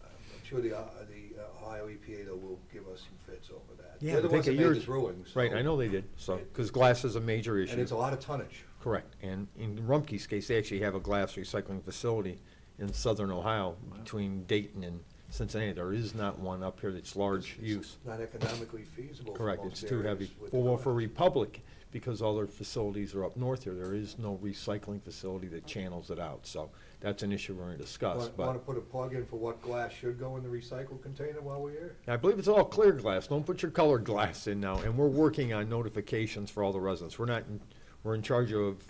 I'm sure the Ohio EPA, though, will give us some fits over that. Yeah, They're the but they ones that get made yours- this ruling. so- Right, I know they did, so, because glass is a major issue. And it's a lot of tonnage. Correct, and in Rumpke's case, they actually have a glass recycling facility in southern Ohio between Dayton and Cincinnati. There is not one up here that's large use. Not economically feasible. for Correct, most it's too heavy. areas with the Well, for glass. Republic, because all their facilities are up north here, there is no recycling facility that channels it out. So that's an issue we're gonna discuss, Want to but put a plug in for what glass should go in the recycle container while we're here? I believe it's all clear glass. Don't put your colored glass in now. And we're working on notifications for all the residents. We're in charge of,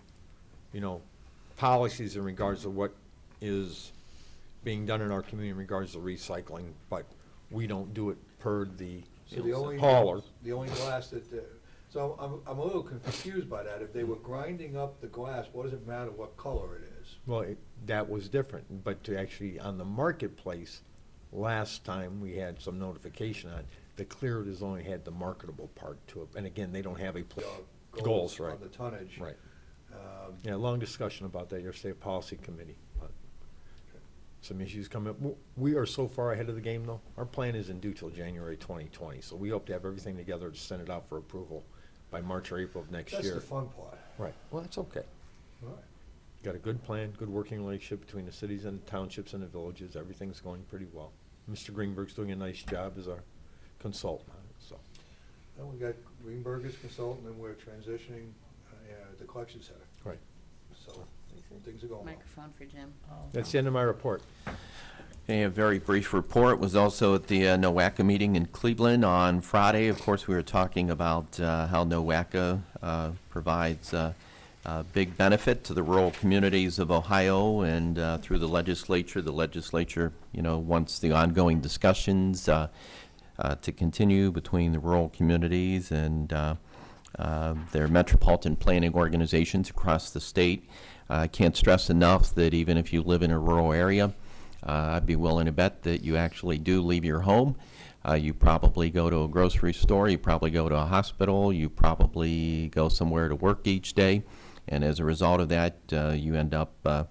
policies in regards to what is being done in our community in regards to recycling, but we don't do it per the So the only, hauler. the only glass that, so I'm a little confused by that. If they were grinding up the glass, what does it matter what color it is? Well, that was different, but to actually, on the marketplace, last time we had some notification on, the clear has only had the marketable part to it, and again, they don't have a goals, right, On the tonnage. right. Yeah, long discussion about that yesterday at Policy Committee, but some issues coming up. We are so far ahead of the game, though. Our plan isn't due till January 2020, so we hope to have everything together to send it out for approval by March or April of next year. That's the fun part. Right, well, that's okay. All right. Got a good plan, good working relationship between the cities and the townships and the villages. Everything's going pretty well. Mr. Greenberg's doing a nice job as our consultant on it, so. Well, we got Greenberg as consultant, and we're transitioning the collection center. Right. So things are going well. Microphone for Jim. That's the end of my report. A very brief report was also at the NOACA meeting in Cleveland on Friday. Of course, we were talking about how NOACA provides a big benefit to the rural communities of Ohio, and through the legislature, wants the ongoing discussions to continue between the rural communities and their metropolitan planning organizations across the state. I can't stress enough that even if you live in a rural area, I'd be willing to bet that you actually do leave your home. You probably go to a grocery store, you probably go to a hospital, you probably go somewhere to work each day, and as a result of that, you end up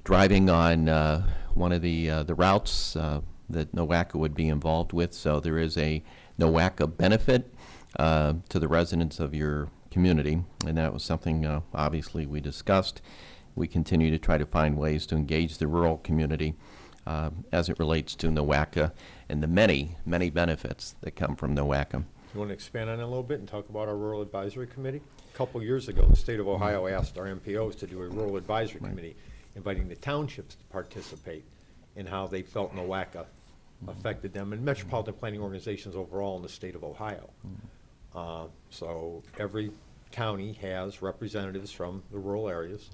driving on one of the routes that NOACA would be involved with. So there is a NOACA benefit to the residents of your community, and that was something obviously we discussed. We continue to try to find ways to engage the rural community as it relates to NOACA and the many, many benefits that come from NOACA. You want to expand on it a little bit and talk about our Rural Advisory Committee? A couple years ago, the state of Ohio asked our MPOs to do a Rural Advisory Committee, inviting the townships to participate in how they felt NOACA affected them and metropolitan planning organizations overall in the state of Ohio. So every county has representatives from the rural areas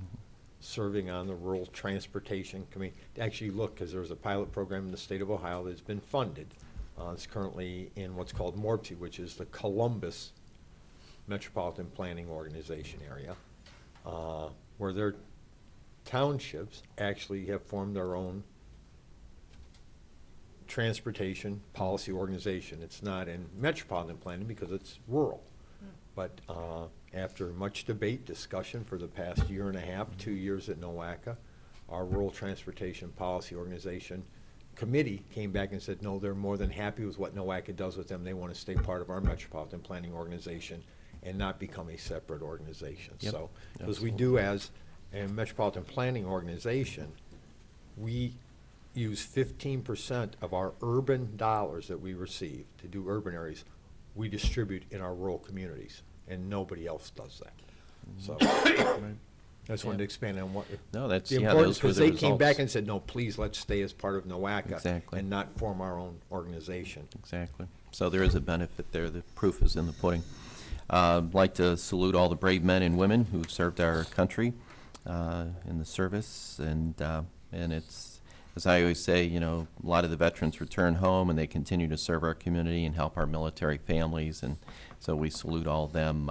serving on the Rural Transportation Committee. Actually, look, because there's a pilot program in the state of Ohio that's been funded. It's currently in what's called MORPT, which is the Columbus Metropolitan Planning Organization area, where their townships actually have formed their own transportation policy organization. It's not in metropolitan planning because it's rural. But after much debate, discussion for the past year and a half, 2 years at NOACA, our Rural Transportation Policy Organization committee came back and said, no, they're more than happy with what NOACA does with them. They want to stay part of our metropolitan planning organization and not become a separate organization. Yep, So, as we do as a metropolitan planning organization, we use 15% of our urban dollars that we receive to do urban areas, we distribute in our rural communities, and nobody else does that. So, I just wanted to expand on what No, that's, the yeah, importance, those were because the they results. came back and said, no, please, let's stay as part of NOACA Exactly. and not form our own organization. Exactly. So there is a benefit there. The proof is in the pudding. I'd like to salute all the brave men and women who've served our country in the service, and it's, as I always say, you know, a lot of the veterans return home and they continue to serve our community and help our military families, and so we salute all of them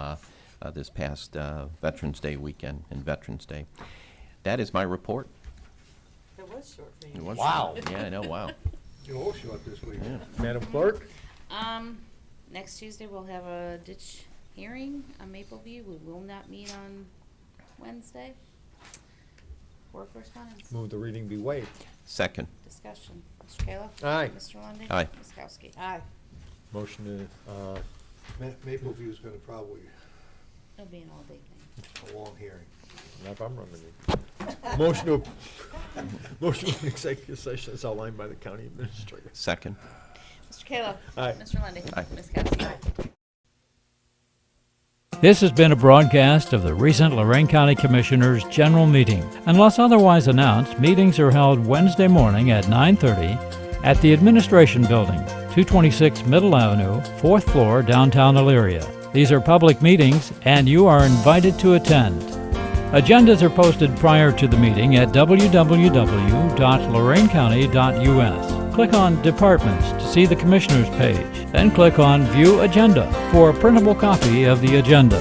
this past Veterans Day weekend and Veterans Day. That is my report. It was short for It was Wow. short. Yeah, I know, wow. You all show up this week. Yeah. Madam Clerk? Next Tuesday, we'll have a ditch hearing on Mapleview. We will not meet on Wednesday. Board correspondence, Move the reading be waived. Second. discussion. Mr. Kayla? Aye. Mr. Lundy. Aye. Ms. Kowski? Aye. Motion to, Mapleview's gonna probably, It'll be an all-day thing. a long hearing. not if I'm running it. Motion to executive session as outlined by the county administrator. Second. Mr. Kayla? Aye. Mr. Lundy. Aye. Ms. Kowski? This has been a broadcast of the recent Lorain County Commissioners' General Meeting. Unless otherwise announced, meetings are held Wednesday morning at 9:30 at the Administration Building, 226 Middle Avenue, 4th floor, downtown Elyria. These are public meetings, and you are invited to attend. Agendas are posted prior to the meeting at www.loraincounty.us. Click on Departments to see the Commissioners page, then click on View Agenda for a printable copy of the agenda.